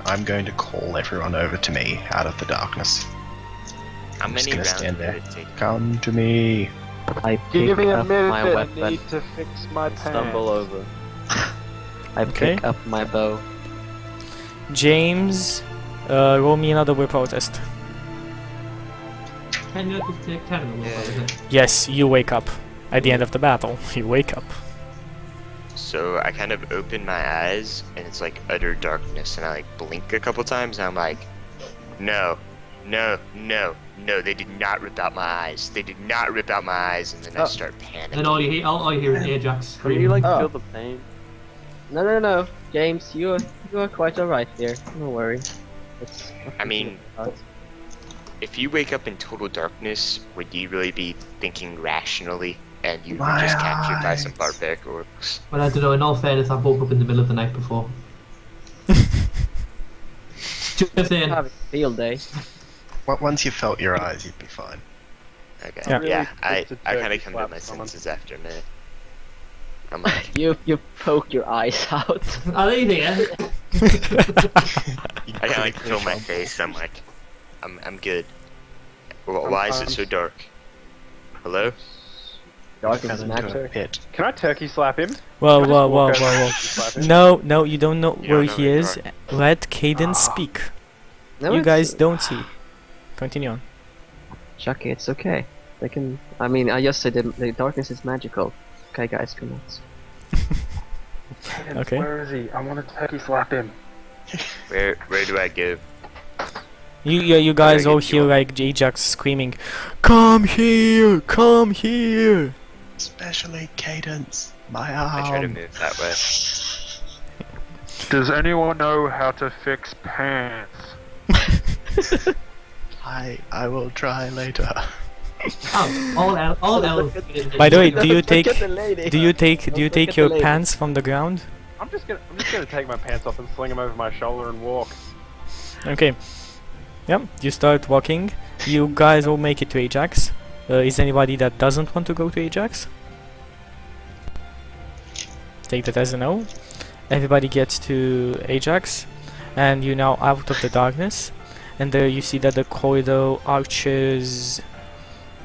I'm going to call everyone over to me out of the darkness. How I'm just many gonna rounds stand would there. it take? Come to me. I Give pick me a up minute, my I weapon. need to fix my pants. Stumble over. I Okay. pick up my bow. James, roll me another willpower test. Can you just take 10 of them? Yeah. Is it? Yes, you wake up. At the end of the battle, you wake up. So I kind of open my eyes and it's like utter darkness and I like blink a couple times and I'm like, no, no, no, no, they did not rip out my eyes. They did not rip out my eyes, and then I start panicking. And all you hear is Ajax Can you screaming. like Oh. feel the pain? No. James, you are quite alright here. No worry. It's I mean, if you wake up in total darkness, would you really be thinking rationally and you were My just captured by some eyes. barbaric orcs? Well, I don't know. In all fairness, I woke up in the middle of the night before. Just saying. having a field day. Once you felt your eyes, you'd be fine. Okay, Yeah. yeah, Really I put the kind of turkey come to slap my someone. senses after a minute. I'm like, You poke your eyes out. Are they there? I kind of like fill my face. I'm like, I'm good. Why is it so dark? Hello? Dark Fell is into a magic. pit. Can I turkey slap him? Whoa, Can I whoa, just whoa, walk whoa, over and whoa. turkey slap him? No, you don't know You where don't know he where you is. Let Cadence speak. No, You it's- guys don't see. Continue on. Chucky, it's okay. They can. I mean, I just said the darkness is magical. Okay, guys, come on. Okay. Where is he? I want to turkey slap him. Where do I go? You guys I all get you hear all. like Ajax screaming, "Come here! Come here!" Especially Cadence. My I try to arm. move that way. Does anyone know how to fix pants? I will try later. Oh, all elves. By the way, do you take Look at the lady. do you take Look at the your lady. pants from the ground? I'm just gonna take my pants off and sling them over my shoulder and walk. Okay. Yep. You start walking. You guys all make it to Ajax. Is anybody that doesn't want to go to Ajax? Take that as a no. Everybody gets to Ajax, and you're now out of the darkness. And there you see that the corridor arches.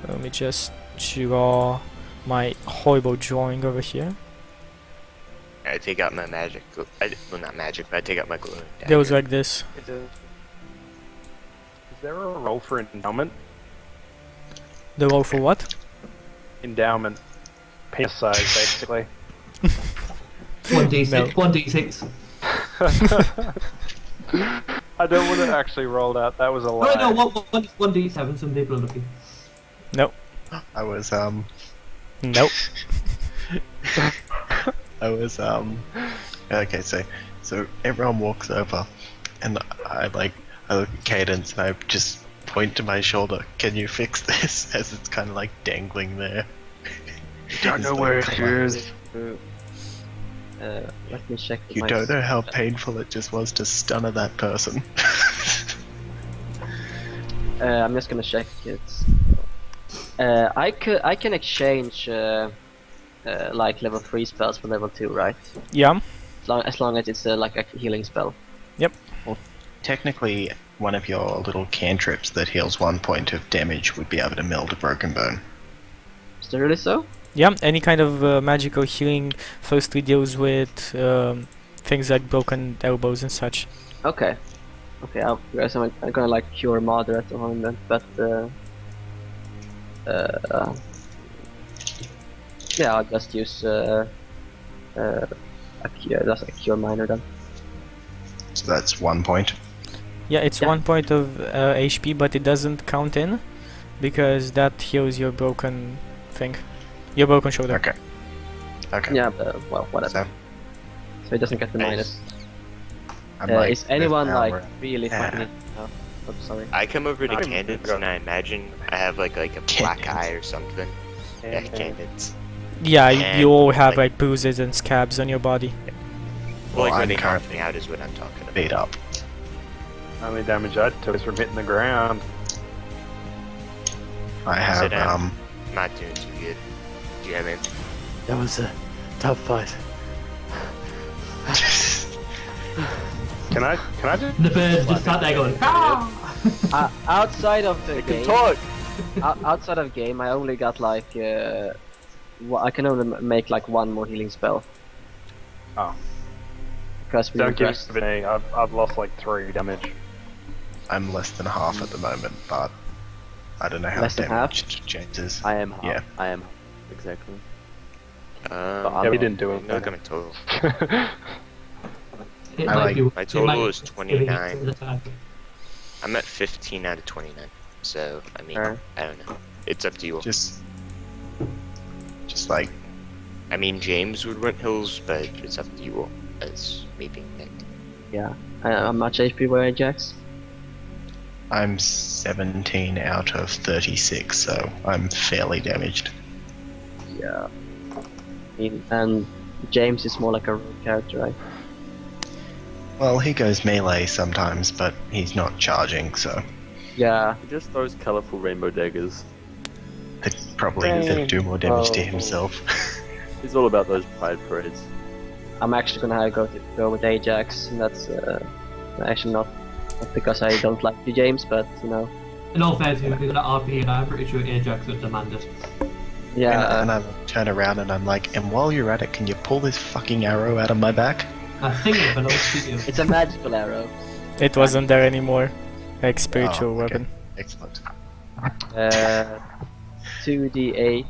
Let me just draw my horrible drawing over here. I take out my magic. Well, not magic, but I take out my glowing dagger. Goes like this. Is there a roll for endowment? The roll for what? Endowment. Penis size, basically. 1d6. No. 1d6. I don't want to actually roll that. That was a lie. Oh no, 1d7. Some people are lucky. I was Nope. okay, so everyone walks over and I look at Cadence and I just point to my shoulder. Can you fix this? As it's kind of like dangling there. You don't know It's where like it collapsed. is. Let me check. You my don't know how painful it just was to stunner that person. I'm just gonna check it. I can exchange like level 3 spells for level 2, right? Yeah. As long as it's like a healing spell. Technically, one of your little cantrips that heals 1 point of damage would be able to meld a broken bone. Is that really so? Yeah, any kind of magical healing firstly deals with things like broken elbows and such. Okay. Okay, I guess I'm gonna like cure Mother at the moment, but yeah, I'll just use a cure, just a cure minor then. So that's 1 point. Yeah, it's Yeah. 1 point of HP, but it doesn't count in because that heals your broken thing, your broken shoulder. Okay. Okay. Yeah, well, whatever. So, So it doesn't get the Nice. minus. I'm like, Is anyone now like we're- really Yeah. fucking it? Oh, I'm sorry. I come over to I'm Candid's good. and I imagine I have like a black Candid's. eye or something. Yeah, Candid's. Yeah, And, you all have like- like bruises and scabs on your body. Well, like I'm where they knock currently me out is what I'm talking about. beat up. Only damage I took is from hitting the ground. I have Sit down. I'm not doing too good. Do you have any? That was a tough fight. Can I just? The birds just sat there going, ah! Outside of the Can game, talk. outside of game, I only got like I can only make like 1 more healing spell. Oh. Because we Don't give regressed. it me. I've lost like 3 damage. I'm less than half at the moment, but I don't know how Less than half? damaged James is. I am. Yeah. I am. Exactly. Yeah, we didn't do it. No, I'm total. It I might like- be- My it total might is be 29. the attack. I'm at 15 out of 29. So, I mean, Alright. I don't know. It's up to you all. Just like, I mean, James would want hills, but it's up to you all. As me being Nick. Yeah. How much HP were Ajax? I'm 17 out of 36, so I'm fairly damaged. Yeah. And James is more like a rogue character, right? Well, he goes melee sometimes, but he's not charging, so Yeah. He just throws colorful rainbow daggers. they probably Dang. do more damage to Oh. himself. He's all about those pride parades. I'm actually gonna go with Ajax, and that's actually not because I don't like you, James, but you know. In all fairness, if you're gonna RP, and I'm pretty sure Ajax would demand it. Yeah. And I turn around and I'm like, and while you're at it, can you pull this fucking arrow out of my back? I think it, but I'll shoot you. It's a magical arrow. It wasn't there anymore. Like spiritual Oh, okay. weapon. Excellent. 2d8,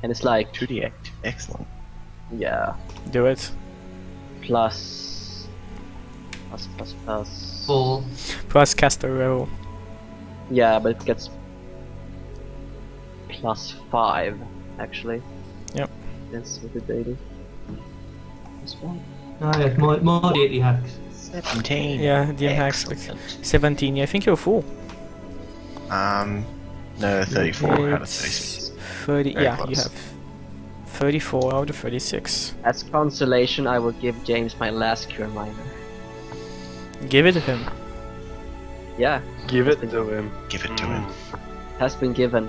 and it's like 2d8. Excellent. yeah, Do it. plus. 4. Plus caster roll. Yeah, but it gets plus 5 actually. Yep. That's what it is. Plus 5. Ah, yeah, more deity hacks. 17. Yeah, DM hacks. Excellent. 17. Yeah, I think you're full. No, 34 out of 36. 30. Very Yeah, you close. have 34 out of 36. As consolation, I will give James my last cure minor. Give it to him. Yeah, Give it to him. Give it to him. has been given.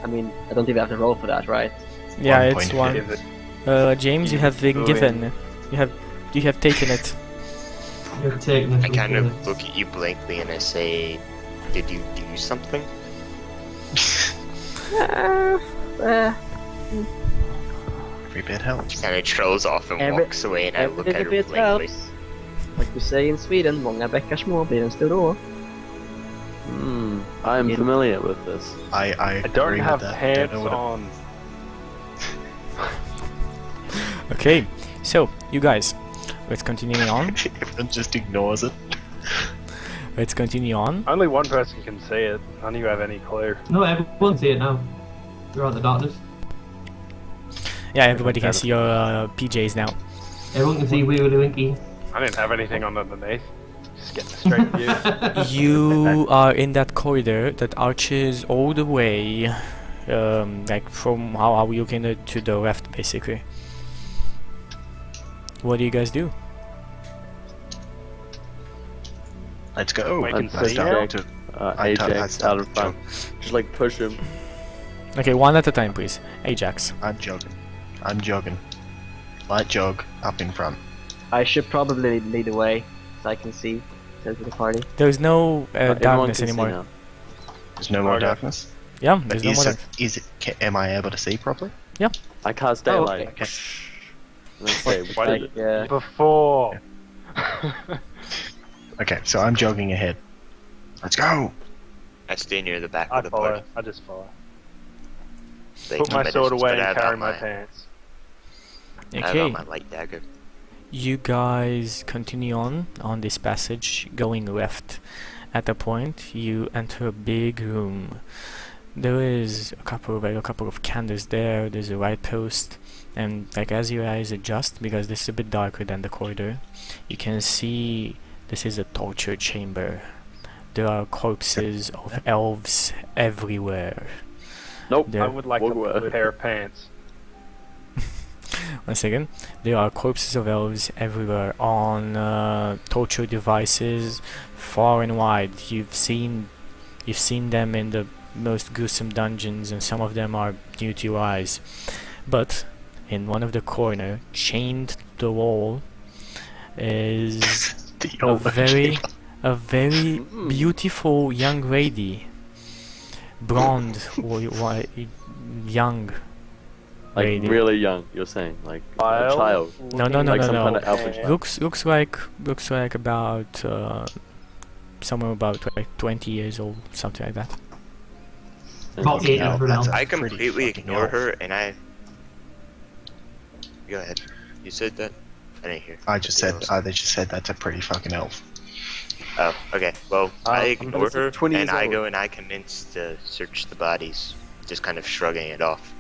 I mean, I don't even have to roll for that, right? Yeah, 1 it's point one. Give it. James, you have been Go given. You have taken it. You're taking it. I kind of look at you blankly and I say, did you do something? Every bit helps. Kind of trolls off and Every- walks away and I Every look at little her bit blankly. helps. Like we say in Sweden, många bäckar små blir en stor å. I'm In- familiar with this. I I don't agree have with that. I pants don't know what on. Okay, so you guys, let's continue on. Everyone just ignores it. Let's continue on. Only one person can see it. None of you have any clue. No, everyone see it now. You're out the darkness. Yeah, everybody can see your PJs now. Everyone can see Wiggly Winky. I didn't have anything on underneath. Just getting a straight view. You are in that corridor that arches all the way, like from how you looking to the left, basically. What do you guys do? Let's go. We can I'm see starting now? to I Ajax out in started front. Just like push him. Okay, one at a time, please. Ajax. I'm jogging. I'm jogging. Light jog up in front. I should probably lead the way, so I can see to the party. There's no Everyone darkness can see anymore. now. There's no more Okay. darkness. Yeah, there's no more Is darkness. it, is it? Am I able to see properly? I cast Oh, daylight. okay. And then say, Why what did is Like, it? Before. Okay, so I'm jogging ahead. Let's go. I stay near the back I of the follow. party. I just follow. They Put come my at sword us, away but I and have carry out my pants. I have Okay, out my light dagger. you guys continue on this passage, going left. At a point, you enter a big room. There is a couple of candles there. There's a light post, and like as your eyes adjust, because this is a bit darker than the corridor, you can see this is a torture chamber. There are corpses of elves everywhere. Nope. There- I would like What a were- blue pair of pants. One second. There are corpses of elves everywhere on torture devices, far and wide. You've seen them in the most gruesome dungeons, and some of them are new to your eyes. But in one of the corner, chained to the wall, is The a old very beautiful young lady, blonde or young. Like lady. really young, you're saying, like a Child? child, No, like some kind of no. elfish child. Looks like about somewhere about like 20 years old, something like that. About 8 elf, for now. that's a I pretty completely fucking ignore elf. her, and I. Go ahead. You said that? I didn't hear. I just said. They just said that's a pretty fucking elf. Oh, okay. Well, I ignore it's her, 20 and years I old. go and I commence to search the bodies, just kind of shrugging it off.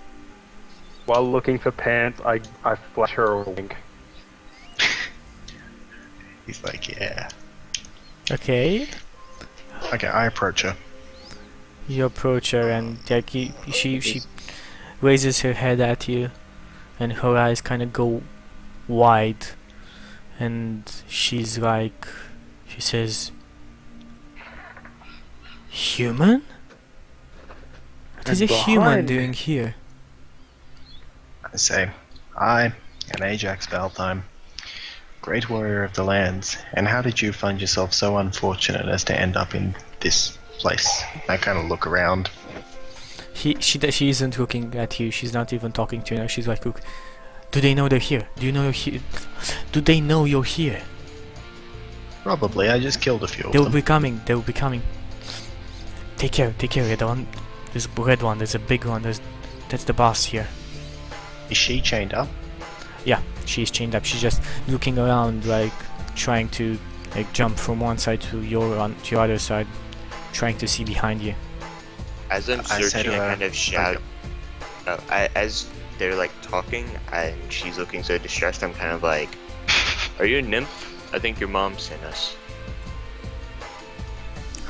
While looking for pants, I flash her a wink. He's like, yeah. Okay, Okay, I approach her. you approach her, and like she raises her head at you, and her eyes kind of go wide, and she says, "Human? What is a And human behind doing here?" I say, I am Ajax Valtheim, great warrior of the lands. And how did you find yourself so unfortunate as to end up in this place? I kind of look around. She isn't looking at you. She's not even talking to you now. She's like, "Look, do they know they're here? Do you know you're here? Do they know you're here? Probably, I just killed a few of They'll them. be coming. They'll be coming. Take care. The one, there's a red one. There's a big one. That's the boss here. Is she chained up? Yeah, she's chained up. She's just looking around, like trying to like jump from one side to your other side, trying to see behind you. As I'm I said, searching, I kind of shout. As they're like talking, and she's looking so distressed, I'm kind of like, "Are you a nymph? I think your mom sent us."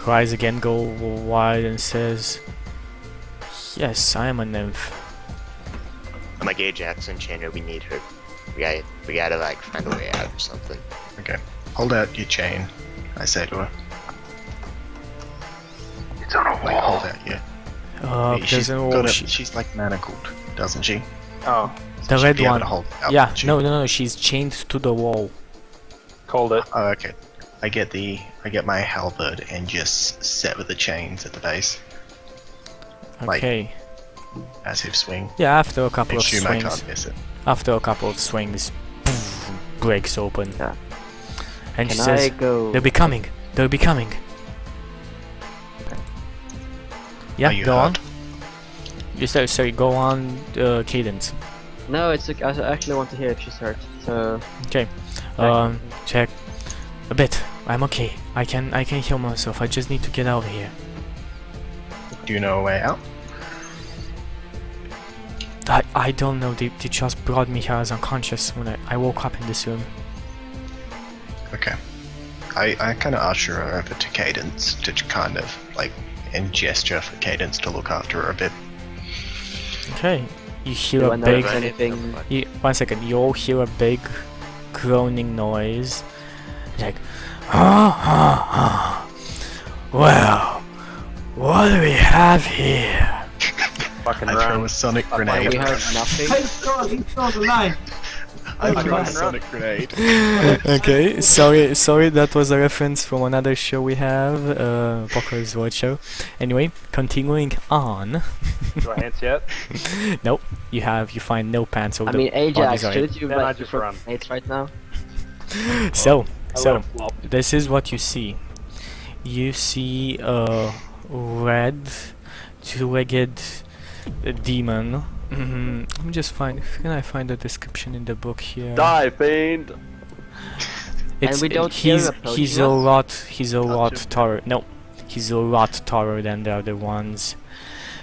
Her eyes again go wide and says, "Yes, I am a nymph." I'm like, Ajax and Chandler, we need her. We gotta like find a way out or something. Okay. Hold out your chain, I say to her. It's on a wall. Like, hold out your... There's an old. she's like manacled, doesn't she? Oh, The She'd red be able one. to hold it out, Yeah, wouldn't she? no, she's chained to the wall. called it. Oh, okay. I get my halberd and just sever the chains at the base, Like, Okay. massive swing. Yeah, after a couple And of shoot, I swings, can't miss it. after a couple of swings, poof, breaks open. Yeah. And she Can says, I go? "They'll be coming. They'll be coming." Yeah, Are you go on. hurt? You sorry, go on, Cadence. No, it's. I actually want to hear if she's hurt. So. Okay. Check. A bit. I'm okay. I can heal myself. I just need to get out of here. Do you know a way out? I don't know. They just brought me here as unconscious when I woke up in this room. Okay. I kind of usher her over to Cadence to kind of like and gesture for Cadence to look after her a bit. Okay. You hear Do a I know big. if anything? One second. You all hear a big groaning noise. It's like, ah, ah, ah. Well, What do we have here? Fucking I throw run. a sonic And grenade. we heard nothing. He's on the line. I throw a run. sonic grenade. Okay, sorry, that was a reference from another show we have, Poker's World Show. Anyway, continuing on. Do I hands yet? Nope, you find no pants. I mean, Ajax, bodies are in. shouldn't you Then I like just for run. mates right now? So, I let so him flop. this is what you see. You see a red, two-legged demon. Let me just find. Can I find the description in the book here? Die, fiend! It's, we don't hear he's approaching he's a us? lot Touch him. taller. No, he's a lot taller than the other ones.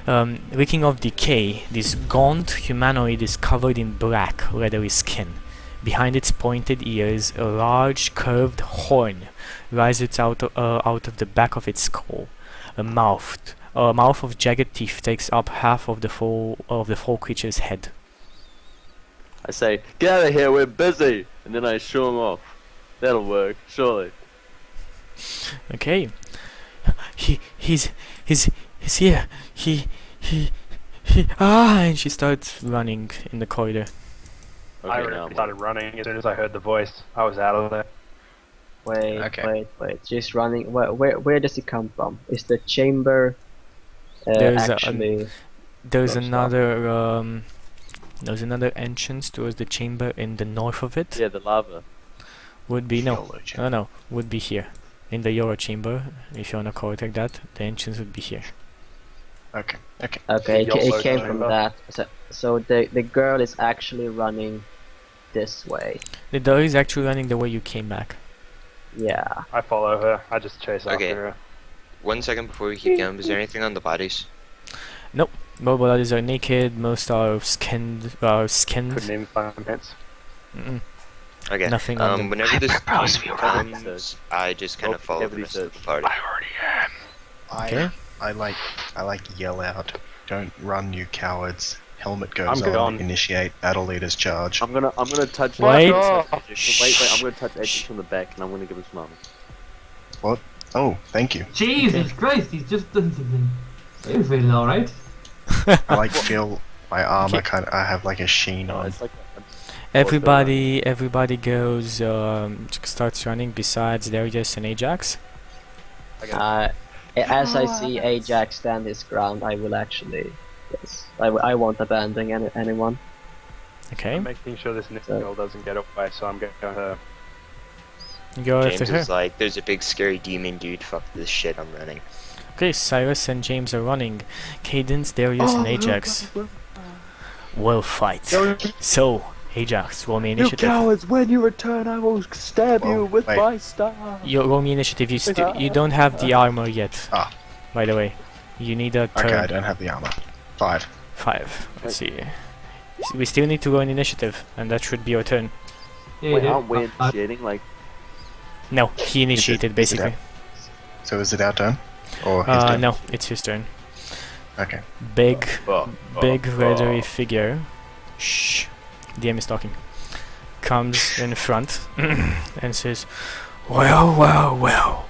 Reeking of decay, this gaunt humanoid is covered in black, leathery skin. Behind its pointed ears, a large curved horn rises out of the back of its skull. A mouth of jagged teeth takes up half of the full creature's head. I say, get out of here, we're busy! And then I shoo him off. That'll work, surely. Okay. He's here. He and she starts running in the corridor. I Okay, already now I'm started running as soon as I heard the voice. I was out of there. Wait. She's running. Where does it come from? Is the chamber There's actually? There's Close another entrance towards the chamber in the north of it. Yeah, the lava. Would be no, YOLO chamber. no, would be here in the Euro chamber. If you wanna call it like that, the entrance would be here. Okay. Okay, it YOLO came from chamber. that. So the girl is actually running this way. The door is actually running the way you came back. Yeah. I follow her. I just chase Okay. after her. 1 second before we keep going, is there anything on the bodies? Most bodies are naked. Most are skinned. Couldn't even find my pants. Mm-mm. Okay. Nothing on them. Whenever this propose team we run. comes, I just kind Oh, of follow the cavity rest of the search. party. Okay. I like yell out. Don't run, you cowards. Helmet goes I'm on. gone. Initiate battle leader's charge. I'm gonna touch Wait. wait, I'm gonna touch Edges from the back and I'm gonna give him some armor. Oh, thank you. Jesus Christ, he's just done something. You're feeling alright? I like feel my armor Okay. I have like a sheen No, on. it's like Everybody goes. Starts running. Besides Darius and Ajax. As I see Ajax stand his ground, I will actually. Yes, I won't abandon anyone. Okay. I'm making sure this girl doesn't get away, so I'm going to her. Go James after her. is like, there's a big scary demon dude, fuck this shit, I'm running. Okay, Cyrus and James are running. Cadence, Darius, and Ajax will fight. So, Ajax, roll me You initiative. cowards, when you return I will stab Well, you with wait. my staff. You roll me initiative. You don't have the armor yet. Ah. By the way, you need a turn. Okay, I don't have the armor. 5. 5. Let's see. We still need to go in initiative, and that should be your turn. Yeah, you Wait, did. aren't we initiating? Like, No, he initiated is it basically. So is it our turn? Or his turn? No, it's his turn. Okay. Big leathery figure. Shh. DM is talking. Comes in front and says, Well.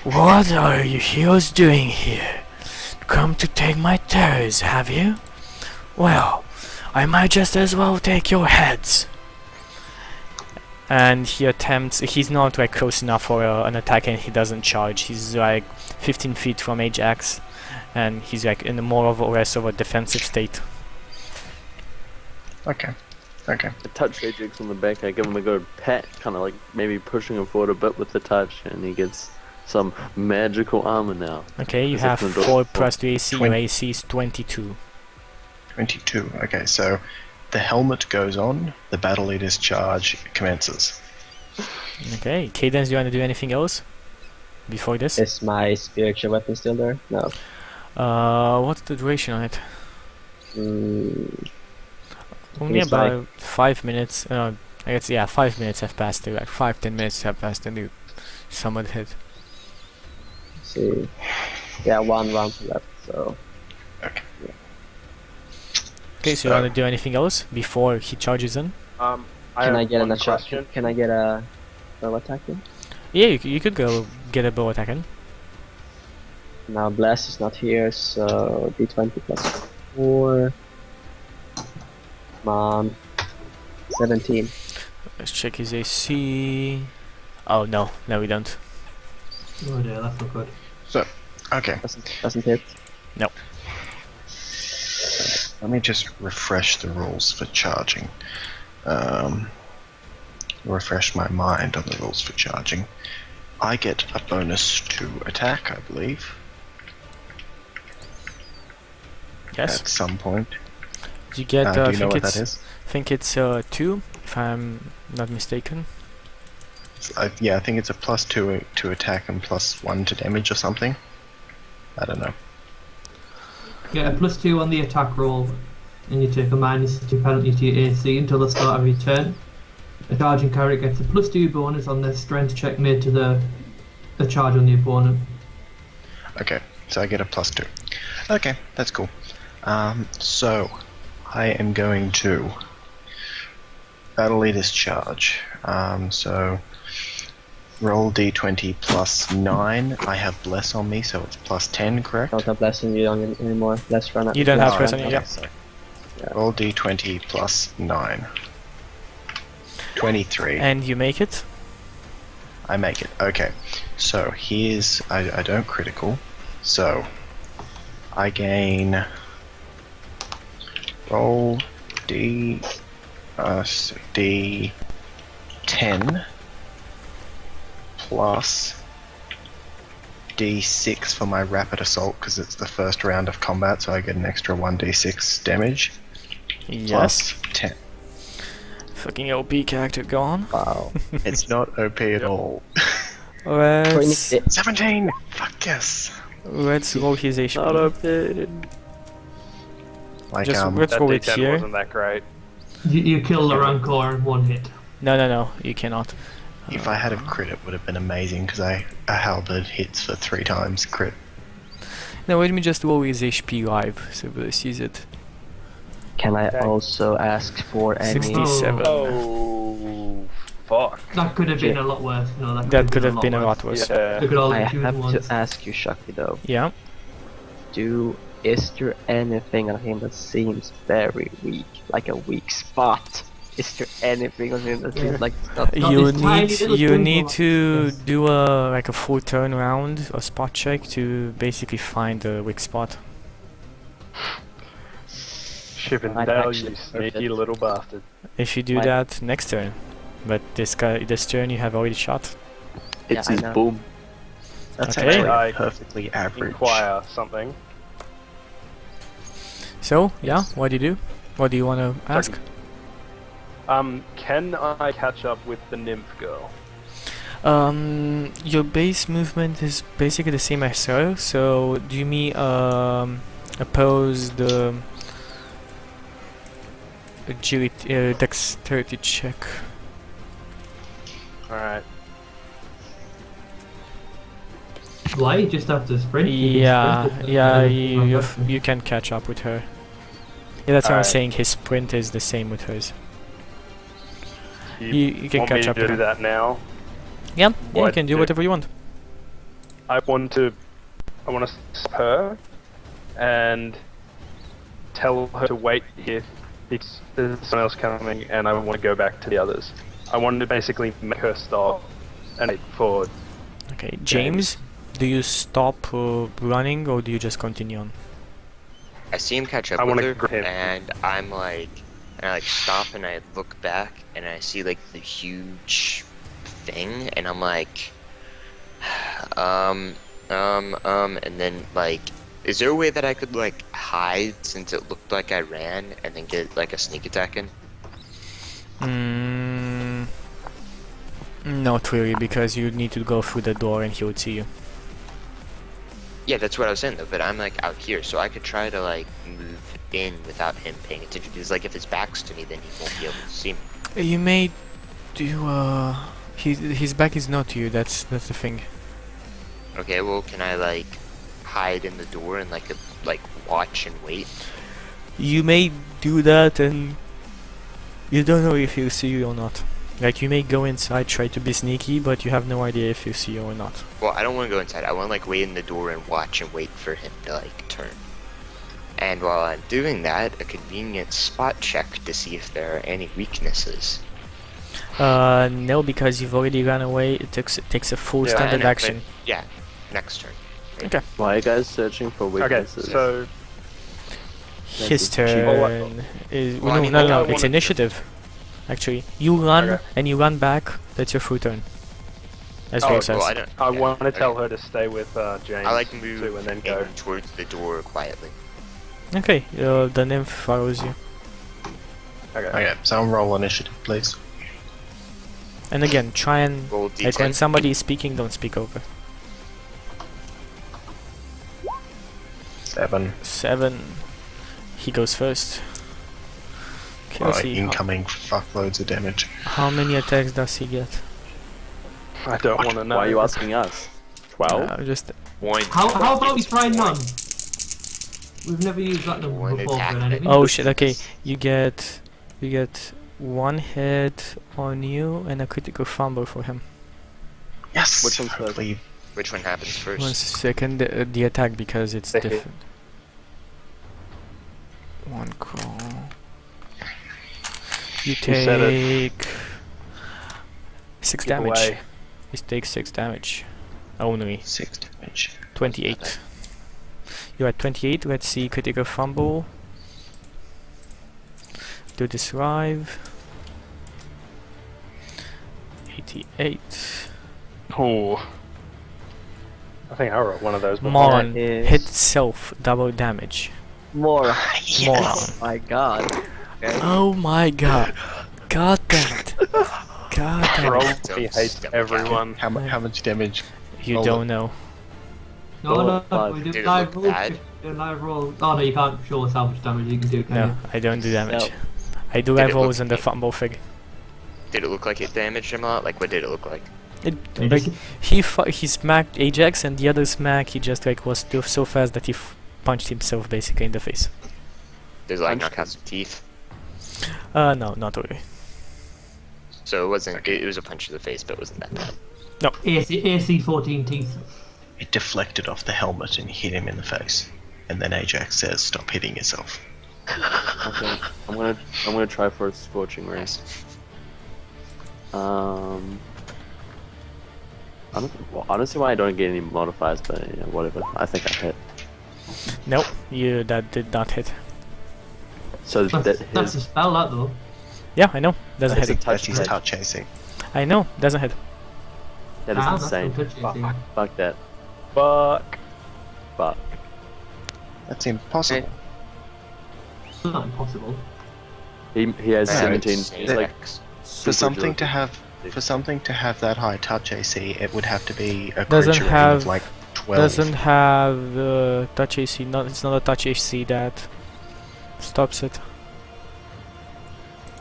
What are you heroes doing here? Come to take my terrors, have you? Well, I might just as well take your heads. And he attempts. He's not like close enough for an attack, and he doesn't charge. He's like 15 feet from Ajax, and he's like in a more or less of a defensive state. Okay. I touch Ajax on the back, I give him a good pat, kind of like maybe pushing him forward a bit with the touch, and he gets some magical armor now. Okay, you Is have it 4 plus 2 AC. Your 20. AC is 22. 22. Okay, so the helmet goes on, the battle leader's charge commences. Okay, Cadence, do you want to do anything else before this? Is my spiritual weapon still there? No. What's the duration on it? Mm, Only It's about 5 minutes. I guess 5 minutes have passed. Like 5-10 minutes have passed, and you summoned hit. let's see. Yeah, 1 round left. So Okay, so you want to do anything else before he charges in? I can I have get one an attack? question. Can I get a bow attack in? Yeah, you could go get a bow attack in. Now Blast is not here, so D20 plus 4. Come on. 17. Let's check his AC. Oh no, no we don't. Oh dear, that's not good. So, okay. Doesn't hit. Let me just refresh the rules for charging. Refresh my mind on the rules for charging. I get a bonus to attack, I believe, Yes. at some point. You get. Do I you know think what it's. that is? I think it's 2, if I'm not mistaken. Yeah, I think it's a +2 to attack and +1 to damage or something. I don't know. Get a +2 on the attack roll, and you take a -2 penalty to your AC until the start of your turn. A charging character gets a +2 bonus on their strength check made to the charge on the opponent. Okay, so I get a +2. Okay, that's cool. So I am going to Battle Leader's charge. So roll d20 +9. I have Bless on me, so it's +10, correct? Don't have Blast on you anymore. Blast run out. You don't have Blast Bless run on you, out. yeah. Sorry. Yeah. Roll d20 +9. 23. And you make it. I make it. Okay. So here's I don't critical. So I gain roll d d10 plus d6 for my rapid assault because it's the first round of combat, so I get an extra 1d6 damage. Yes. Plus 10. Fucking OP character gone. Wow. It's not OP at all. Let's 17! Fuck yes! roll his HP. Not open. Like, Just let's That roll it D10 here. wasn't that great. You kill the Rancor in 1 hit. No, you cannot. if I had a crit, it would have been amazing because a halberd hits for 3 times crit. Now let me just roll his HP live, so we'll see it. Can I Okay. also ask for any? 67. Oh, fuck. That could have been a lot worse. No, That could have been a lot worse. Yeah. Look at all I the chosen have ones. to ask you, Shakti, though. Yeah. Is there anything on him that seems very weak, like a weak spot? Is there anything on him that seems like it's not? Not You this tiny need little you twin need box. to Yes. do a full turnaround, a spot check to basically find the weak spot. Shippendale, actually you perfect. sneaky little bastard. If you do Might- that next turn, but this turn you have already shot. Yeah, It's I his know. boom. That's Okay. actually I perfectly average. Inquire something. So yeah, what do you do? What do you want to ask? Can I catch up with the nymph girl? Your base movement is basically the same as her. So do you mean oppose the agility, dexterity check? Alright. Why? You just have to sprint? You can Yeah, sprint. yeah, Yeah, you can catch up with her. Yeah, that's what I'm Alright. saying. His sprint is the same with hers. You can want catch me up to with do her. that now? Yeah, you What can do do- whatever you want. I want to stop her and tell her to wait here because there's someone else coming and I want to go back to the others. I want to basically make her stop and wait for. Okay, James, do you stop running or do you just continue on? I see him catch up I with wanna her, grab him. and I stop and I look back and I see like the huge thing, and I'm like, and then like, is there a way that I could like hide since it looked like I ran and then get like a sneak attack in? Not really, because you need to go through the door and he would see you. Yeah, that's what I was saying though, but I'm like out here, so I could try to like move in without him paying attention, because like if his back's to me, then he won't be able to see me. You may do. His back is not to you. That's the thing. Okay, well, can I like hide in the door and like watch and wait? You may do that, and you don't know if he'll see you or not. Like you may go inside, try to be sneaky, but you have no idea if you see or not. Well, I don't want to go inside. I want to like wait in the door and watch and wait for him to like turn. And while I'm doing that, a convenient spot check to see if there are any weaknesses. No, because you've already run away. It takes a full Yeah, standard I know, but- action. Yeah, next turn. Why are you guys searching for Okay, weaknesses? so His That's turn is Well, I mean, no, all I it's wanted- initiative. Actually, you run Okay. and you run back. That's your full turn. As Oh, Ray well, says. Well, I don't. I yeah, want to okay. tell her to stay with James. I like move too, and then go. in towards the door quietly. Okay, the nymph follows you. Okay. Okay, so I'll roll initiative, please. And again, try and Roll like when D10. somebody is speaking, don't speak over. 7. 7. He goes first. Okay, let's Alright, see. incoming fuckloads of damage. How many attacks does he get? I don't want to know. Why are you asking us? 12? Just One. How about we It's try one. none? We've never used that number One before for attack. an enemy. oh shit. Okay, you get 1 hit on you and a critical fumble for him. Yes! Which one's first? Hopefully, Which one happens first? 1 second, the attack because it's The hit. different. 1 crawl. You said it. take 6 Keep damage. away. You take 6 damage. Only 6 damage. 28. You're at 28. Let's see critical fumble. Do this live. 88. Oh. I think I wrote one of those before. Moron That is- hit self double damage. More. Moron. Oh my god. Okay. Oh my god. God damn it. God damn Roll, it. he hates everyone. How much damage? You Roll don't it. know. No, Five. we do Did it live look roll. bad? Do live roll. Oh no, you can't show us how much damage you can do, can No, you? I don't do damage. No. I do Did live it look rolls on the bad? fumble fig. Did it look like it damaged him a lot? Like, what did it look like? It, Maybe like he smacked Ajax and the other smack he just like was still so fast that he punched himself basically in the face. Did it like I'm knock out some teeth? No, not really. So it wasn't. It was a punch to the face, but it wasn't that bad. AC 14 teeth. It deflected off the helmet and hit him in the face. And then Ajax says, "Stop hitting yourself." Okay, I'm gonna try for a scorching ray. I don't see why I don't get any modifiers, but yeah, whatever. I think I hit. Nope, that did not hit. So That's a his spell, that though. Yeah, I know. Doesn't That's hit. a touch That's his hit. touch AC. I know. Doesn't hit. That is That's insane. no touch AC. Fuck that. Fuck. Fuck. That's impossible. It's not impossible. He has No, 17. It's He's like For something to have that high touch AC, it would have to be a creature Doesn't rating have- of like 12. Doesn't have touch AC. Not. It's not a touch AC that stops it.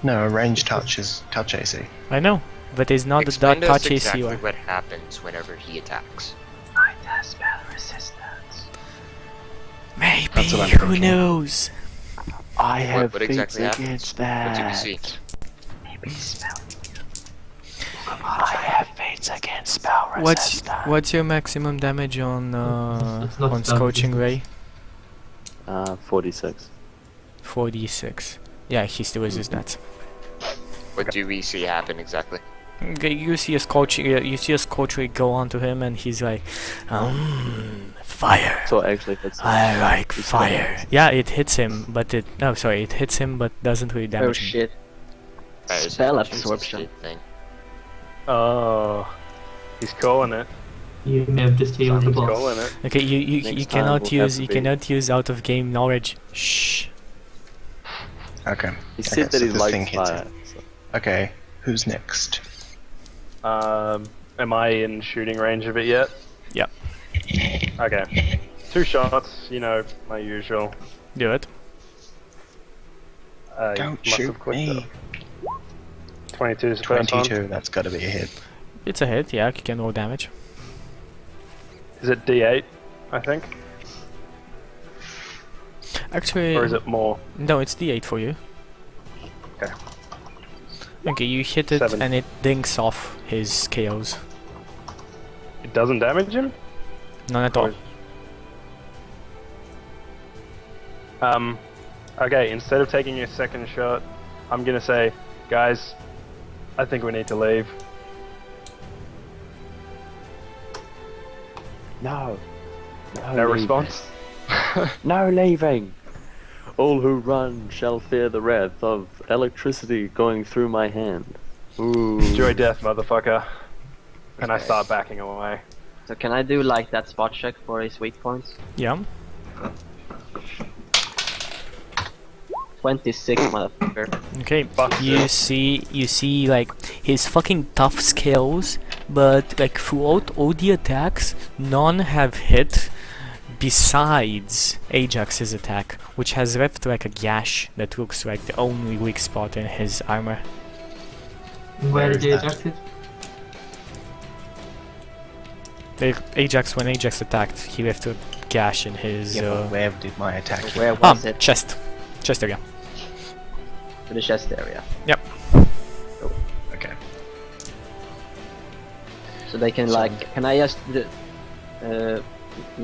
No, a range touch is touch AC. I know, but it's not Explain that to us touch AC exactly one. what happens whenever he attacks. Maybe. That's what I'm Who thinking. knows? I have what exactly feats happens? against What that. did we see? I have feats against spell What's your maximum damage on It's not on spell scorching ray? 46. 46. Yeah, he still resists that. What do we see happen exactly? Okay, you see a scorch ray go onto him, and he's like, fire. So it actually hits. I like It's fire. Yeah, it hits him, but it hits him, but doesn't really Oh damage him. shit. That is Spell a absorption. shit thing. Oh. He's calling it. You may have just healed the Someone's boss. calling it. Okay, you Next cannot time we'll have use to be- out of game knowledge. Shh. Okay. He Okay, said that so he this thing likes hits fire. him. Okay, who's next? Am I in shooting range of it yet? Yep. Okay. 2 shots, you know, my usual. Do it. Don't must shoot have clicked me. it. 22 is the first one. 22, that's gotta be a hit. It's a hit. Yeah, you can roll damage. Is it D8, I think? Actually, Or is it more? no, it's D8 for you. Okay. Okay, you hit it 7. and it dinks off his KOs. It doesn't damage him? None at all. Okay, instead of taking a second shot, I'm gonna say, guys, I think we need to leave. No. No leaving. response? No leaving. All who run shall fear the wrath of electricity going through my hand. Ooh. Enjoy death, motherfucker. And I Okay. start backing away. So can I do like that spot check for his weak points? Yeah. 26, motherfucker. Okay. Fuck You yeah. see like his fucking tough skills, but like throughout all the attacks, none have hit besides Ajax's attack, which has left like a gash that looks like the only weak spot in his armor. Where Where did is that? Ajax hit? Ajax, when Ajax attacked, he left a gash in his Yeah, but where did my attack hit? Where was it? chest area. To the chest area. Okay. So they can So- like, can I just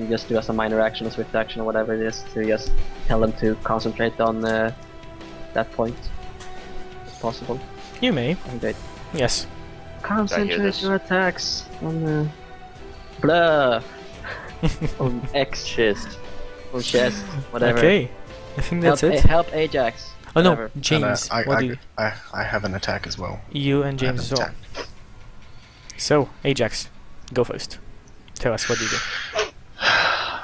just do as a minor action, a swift action, or whatever it is, to just tell them to concentrate on that point, if possible? You may. Okay. Yes. Concentrate this? your attacks on blah, on X, Chest. on chest, whatever. Okay. I think that's help, it. help Ajax. Oh no, whatever. James. And, what do you? I have an attack as well. You and I have James an as well. attack. So Ajax, go first. Tell us what you do.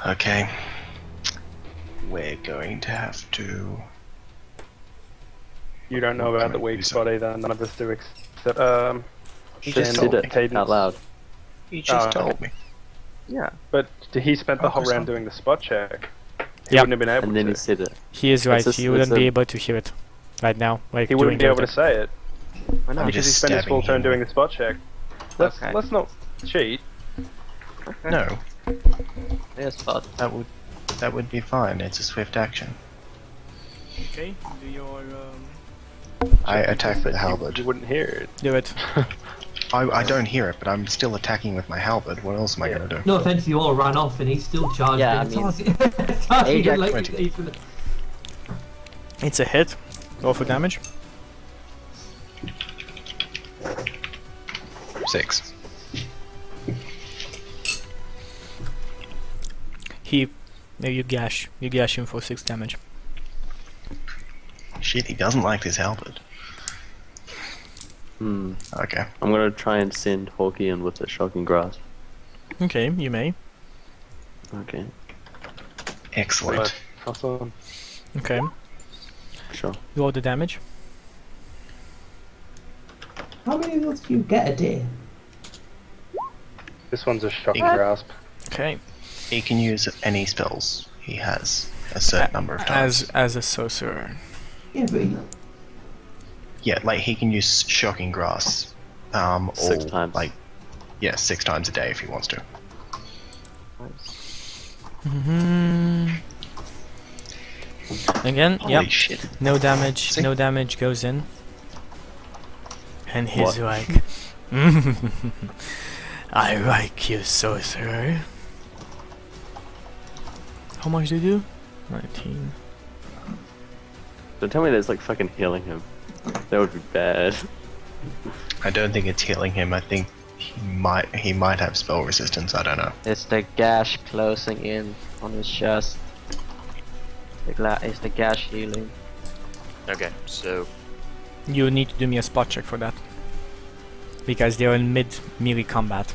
Okay. We're going to have to. You don't know What about can the I weak do, spot either, none of us do except, He Just told said me. it Cadence. out loud. He just Oh, told okay. me. Yeah. But he spent the Oh, whole so- round doing the spot check. He Yep. wouldn't have been able And then to. he said it. He is right. It's a- He wouldn't it's be a- able to hear it right now. Like He during wouldn't be the able to attack. say it Why not? I'm because he just spent his full stabbing turn him doing with- the spot check. Let's Okay. let's not cheat. No, Yes, spot. that would be fine. It's a swift action. Okay. Do your I Just attack said with the you- halberd. You wouldn't hear it. do it. I don't hear it, but I'm still attacking with my halberd. What else am I Yeah. gonna do? No offense, you all ran off and he's still charged. Yeah, in. I mean, Targeting Ajax like 20. he's gonna- It's a hit. Roll for damage. 6. You gash him for 6 damage. Shit, he doesn't like this halberd. Hmm. Okay. I'm gonna try and send Hawkeye in with a shocking grasp. Okay, you may. Okay. Excellent. Pass on. Okay. Sure. Roll the damage. How many of those do you get a day? This one's a shocking What? grasp. Okay. He can use any spells. He has a certain number of times. As a sorcerer. Yeah, but Yeah, like he can use shocking grasp. 6 or, times. Like, yeah, 6 times a day if he wants to. Again, Holy yep. shit. No damage. See? No damage goes in. And he's What? like, I like you, sorcerer. How much do you do? 19. Don't tell me that's like fucking healing him. That would be bad. I don't think it's healing him. I think he might have spell resistance. I don't know. It's the gash closing in on his chest. It's the gash healing. Okay, so You need to do me a spot check for that. Because they're in mid melee combat.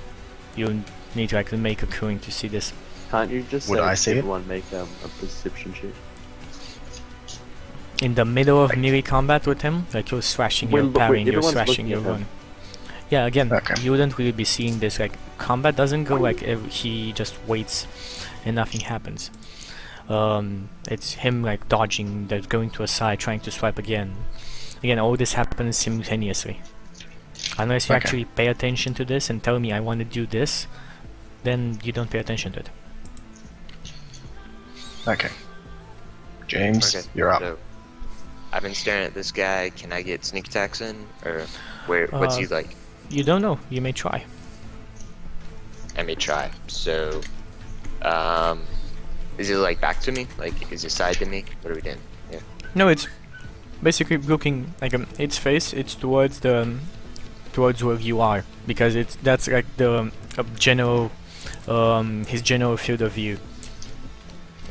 You need to actually make a curing to see this. Can't you just Would say I see it? everyone make a perception check? In the middle of melee combat with him, like you're slashing, When you're parrying, you're everyone's slashing, looking you're at him. running. Yeah, again, Okay. you wouldn't really be seeing this. Like combat doesn't go like he just waits and nothing happens. It's him like dodging, then going to a side, trying to swipe again. Again, all this happens simultaneously. Unless you Okay. actually pay attention to this and tell me I want to do this, then you don't pay attention to it. Okay. James, okay, you're up. So I've been staring at this guy. Can I get sneak attacks in, or what's he like? You don't know. You may try. I may try. So, is it like back to me? Like, is it side to me? What are we doing? Yeah. No, it's basically looking like its face. It's towards towards where you are, because that's like the general his general field of view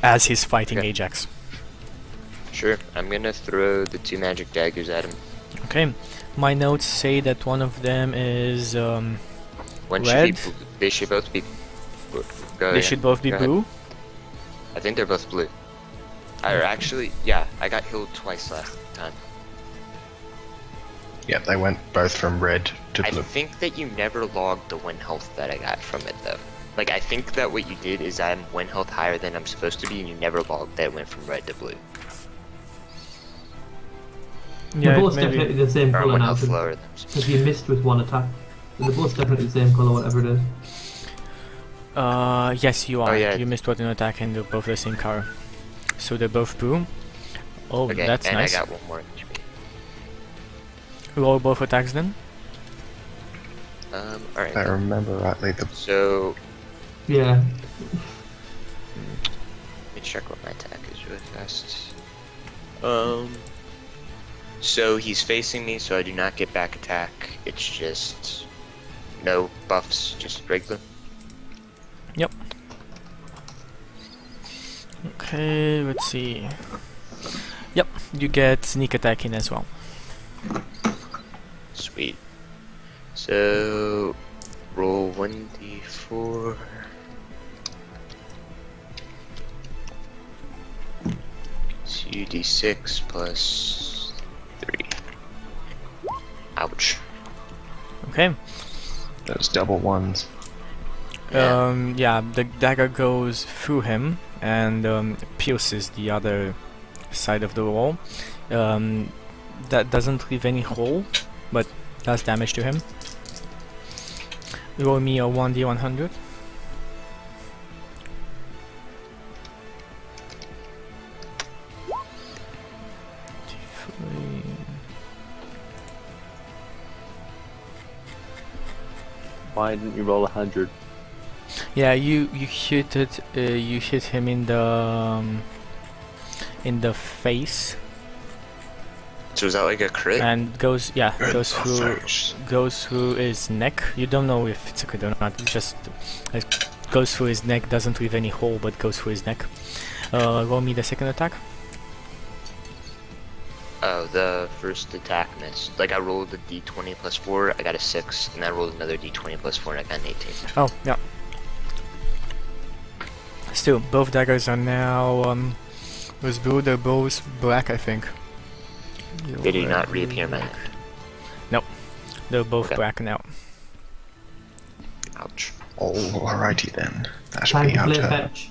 as he's fighting Okay. Ajax. Sure. I'm gonna throw the 2 magic daggers at him. Okay, my notes say that one of them is One red. should be. They should both be. Go They ahead. should both be Go ahead. blue. I think they're both blue. Or actually, yeah, I got healed twice last time. Yeah, they went both from red to I blue. think that you never logged the 1 health that I got from it though. Like, I think that what you did is I'm 1 health higher than I'm supposed to be, and you never logged that it went from red to blue. They're both maybe. definitely the same Or I'm colour 1 now, health lower than I'm supposed because you missed with one attack. So they're both definitely the same colour, whatever it is. Yes, you are. yeah. You missed one attack, and they're both the same color. So they're both blue. Oh, Okay, that's and nice. I got 1 more HP. Roll both attacks then. Alright. If I remember rightly, the So, Yeah. let me check what my attack is really fast. So he's facing me, so I do not get back attack. It's just no buffs, just regular. Yep. Okay, let's see. Yep, you get sneak attack in as well. Sweet. So roll 1d4. Two d6 plus 3. Ouch. Okay. those double ones. Yeah, the dagger goes through him and pierces the other side of the wall. That doesn't leave any hole, but does damage to him. Roll me a 1d100. Why didn't you roll 100? Yeah, you hit it. You hit him in the face, So is that like a crit? and goes First. goes through his neck. You don't know if it's a crit or not. It just goes through his neck. Doesn't leave any hole, but goes through his neck. Roll me the second attack. Oh, the first attack missed. Like I rolled a d20 plus 4, I got a 6, and I rolled another d20 plus 4 and I got an 18. Oh, yeah. Still, both daggers are now was blue. They're both black, I think. They do not reappear in my hand. They're both Okay. black now. Ouch. Oh, alrighty then. That should Time be to our play turn. fetch.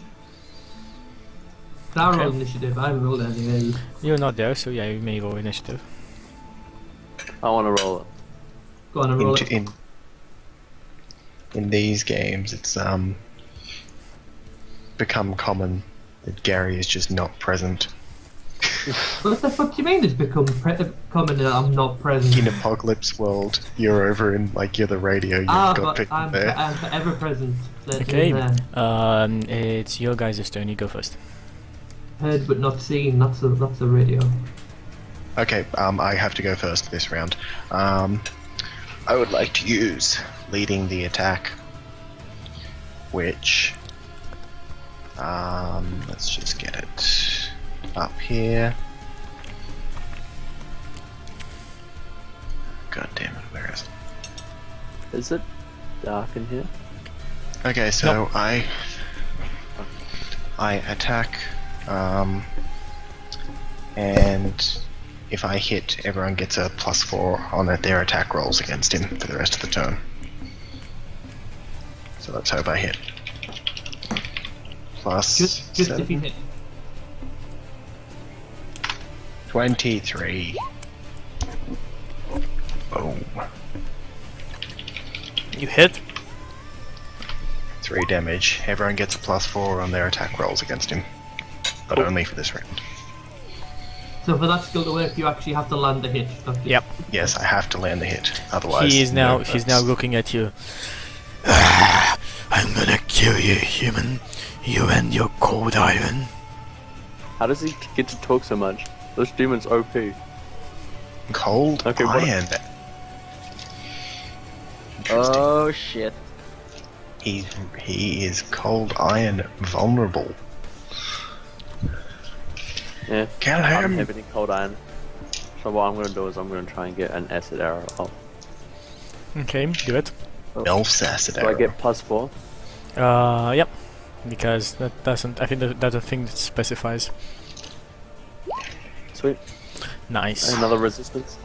I Okay. rolled initiative, I haven't rolled anything yet. You're not there, so yeah, you may roll initiative. I want to roll it. Go on and roll it. In these games, it's become common that Gary is just not present. What the fuck do you mean it's become common that I'm not present? In Apocalypse World, you're over in, like, you're the radio, you've got but picked I'm there. forever present. Let me Okay, in there. it's your guys' turn. You go first. Heard but not seen, that's the radio. Okay, I have to go first this round. I would like to use leading the attack, which, let's just get it up here. God damn it, where is it? Is it dark in here? Okay, so I attack, and if I hit, everyone gets a +4 on their attack rolls against him for the rest of the turn. So let's hope I hit. Plus Just if 7, you hit. 23. Boom. You hit. 3 damage. Everyone gets a +4 on their attack rolls against him. But only for this round. So for that skill to work, you actually have to land the hit. not just- Yep. Yes, I have to land the hit. Otherwise, He's now that's- looking at you. I'm gonna kill you, human. You and your cold iron. How does he get to talk so much? This demon's OP. cold Okay, what- iron. Oh shit. He is cold iron vulnerable. Yeah. Kill I don't him. have any cold iron. So what I'm gonna do is I'm gonna try and get an acid arrow up. Okay, do it. Elf's acid So I arrow. get +4. Yep. Because that doesn't. I think that's a thing that specifies. Sweet. Nice. Another resistance.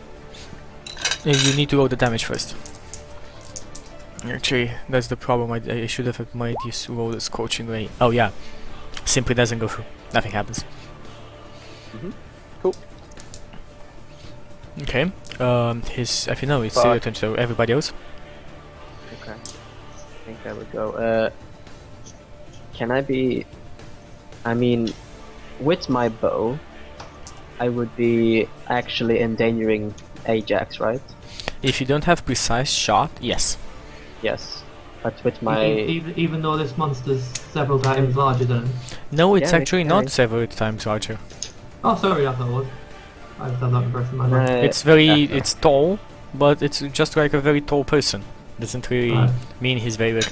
You need to roll the damage first. Actually, that's the problem. I should have made you roll the scorching ray. Oh yeah, simply doesn't go through. Nothing happens. Cool. Okay. His. I think no, it's Fuck. your turn. So everybody else. Okay. I think I would go. Can I be? I mean, with my bow, I would be actually endangering Ajax, right? If you don't have precise shot, yes. Yes. But with my Even though this monster's several times larger than him. No, it's Yeah, actually okay. not several times larger. Oh, sorry, I thought it was. I just had that impression in my mind. It's very. It's tall, but it's just like a very tall person. Doesn't really Right. mean he's very big.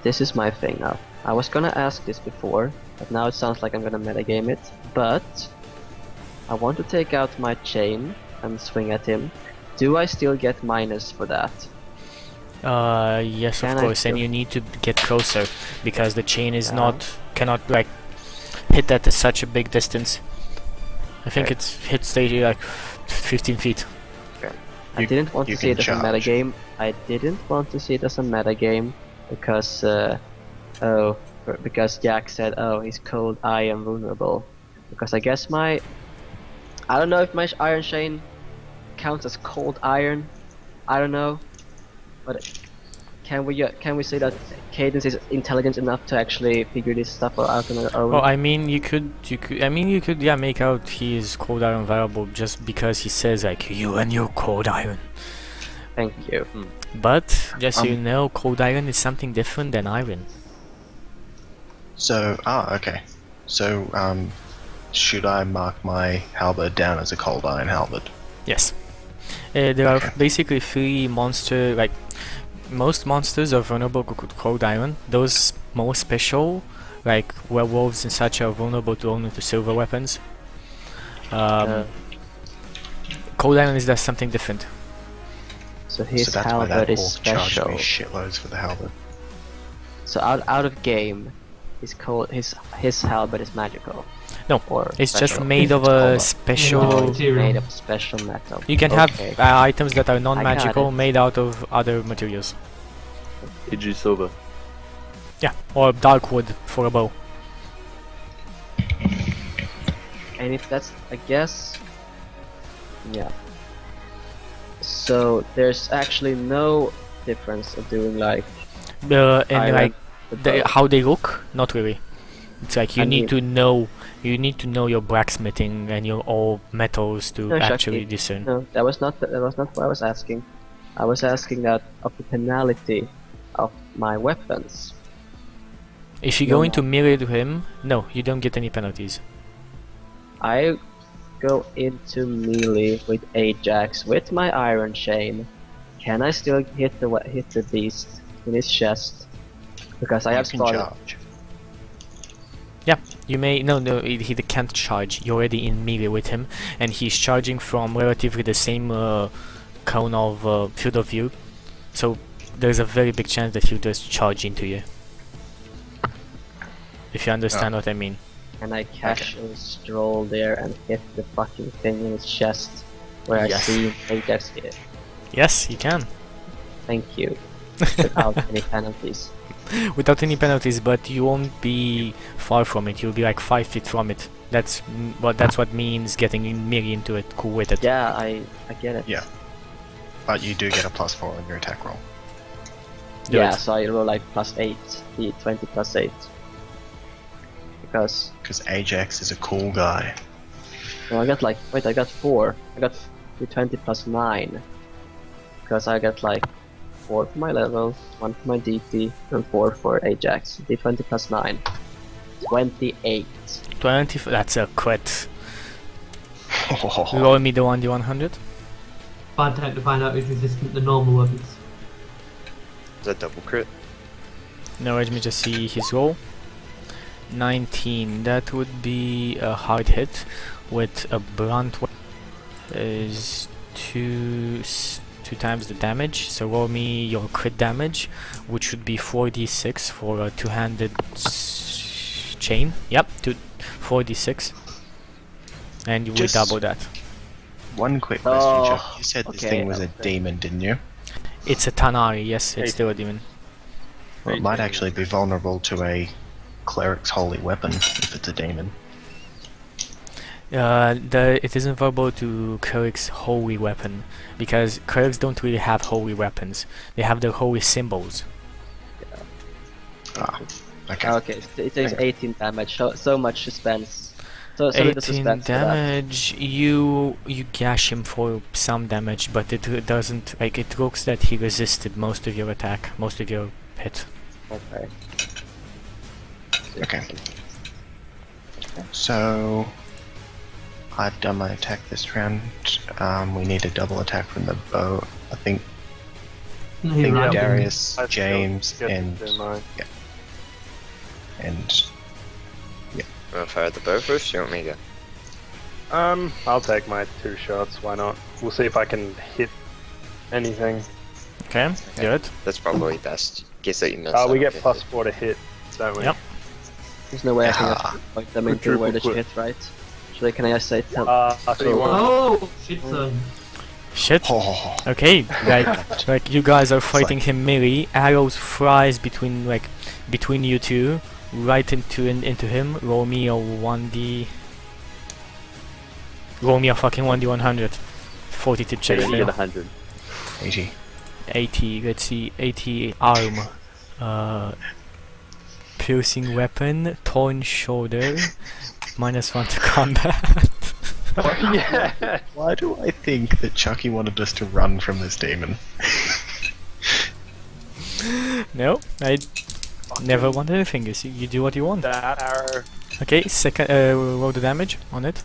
This is my thing now. I was gonna ask this before, but now it sounds like I'm gonna metagame it. But I want to take out my chain and swing at him. Do I still get minus for that? Yes, Can of I course, and still- you need to get closer because the chain is Yeah. cannot like hit at such a big distance. I think Okay. it's hit stage like 15 feet. I didn't want you to see it can as a charge. metagame. I didn't want to see it as a metagame because because Jack said, oh, he's cold, I am vulnerable. Because I guess I don't know if my iron chain counts as cold iron. I don't know, but can we say that Cadence is intelligent enough to actually figure this stuff out on her own? Well, I mean, you could, yeah, make out he is cold iron variable just because he says like you and your cold iron. Thank you. But just so you know, cold iron is something different than iron. So, okay. So, should I mark my halberd down as a cold iron halberd? Yes. There are Okay. basically 3 monster, like, most monsters are vulnerable to cold iron. Those more special, like werewolves and such, are vulnerable to only to silver weapons. Cold iron is just something different. So his so that's why that halberd is orc charged special. me shitloads for the halberd. So out of game, his halberd is magical. No, Or It's just special. made of It's a called a- special. Material. Made of special metal. You can Okay. have items that are non-magical it. made out of other materials. E.g. silver. Yeah, or dark wood for a bow. And if that's, I guess, yeah. So there's actually no difference of doing like And iron like with bow. how they look, not really. It's like you I need mean- to know your blacksmithing and your all metals to No, actually Shaki. discern. No, that was not what I was asking. I was asking that of the penalty of my weapons. If you No, go no. into melee to him, no, you don't get any penalties. I go into melee with Ajax with my iron chain. Can I still hit the beast in his chest? Because I You have can started. charge. You may no, he can't charge. You're already in melee with him, and he's charging from relatively the same cone of field of view. So there's a very big chance that he'll just charge into you. If you understand what I mean. And I casually stroll there and hit the fucking thing in his chest where I Yes. see Ajax hit. Yes, you can. Thank you. Without any penalties. Without any penalties, but you won't be far from it. You'll be like 5 feet from it. That's what means getting melee into it. Cool with it. Yeah, I get it. Yeah. But you do get a +4 on your attack roll. Do Yeah, it. so I roll like +8, the 20 +8. because Ajax is a cool guy. I got like I got 4. I got D20 plus 9 because I got like 4 for my level, 1 for my DP, and 4 for Ajax. D20 plus 9, 28. 20. That's a crit. Roll me the 1d100. Bad time to find out who's resistant to normal weapons. Is that double crit? Now let me just see his roll. 19. That would be a hard hit with a blunt weapon. Is two times the damage. So roll me your crit damage, which would be 4d6 for a two-handed chain. Yep, 4d6, and you will Just- double that. One quick question, Oh, Chuck. You said this okay, thing was a okay. demon, didn't you? It's a Tanari. Yes, it's still a demon. Well, it might actually be vulnerable to a cleric's holy weapon if it's a demon. It isn't vulnerable to cleric's holy weapon because clerics don't really have holy weapons. They have their holy symbols. Ah, okay. Okay, it takes 18 damage. So much suspense. So little 18 suspense for that. damage. You gash him for some damage, but it doesn't like it looks that he resisted most of your attack, most of your hit. Okay. Okay. So I've done my attack this round. We need a double attack from the bow. I think He rammed him. Darius, I still James, get to and do mine. Want to fire the bow first? You want me to go? I'll take my 2 shots. Why not? We'll see if I can hit anything. Okay, do it. That's probably best. In case that you miss. We I get don't plus 4 to hit, don't we? Yep. There's no way I can Yeah. just point them into where they should hit, right? Should I say tell? I tell you what. Oh shit, son. Shit. Oh, Okay, like you guys are fighting him melee. Arrows flies between you two, right into him. Roll me a 1d. Roll me a fucking 1d100. 40 to check. Check get fail. 100. 80. 80. Let's see. 80 arm. Piercing weapon. Torn shoulder. -1 to combat. Yeah. Why do I think that Chucky wanted us to run from this demon? No, I never want anything. You do what you want. That arrow. Okay, second. Roll the damage on it.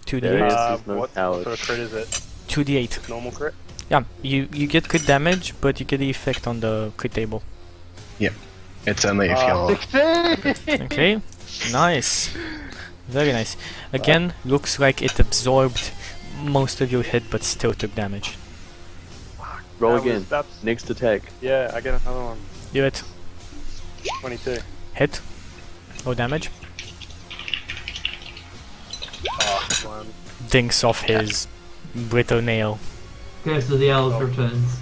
2d8. There is no What coward. sort of crit is it? 2d8. Normal crit? Yeah, you get crit damage, but you get the effect on the crit table. It's only if you're... 16! Okay, nice. Very nice. Again, looks like it absorbed most of your hit, but still took damage. Roll That was- again. That's, Next attack. yeah, I get another one. Do it. 22. Hit. Roll damage. Oh, one. Dinks off his brittle nail. Curse of the Elves returns.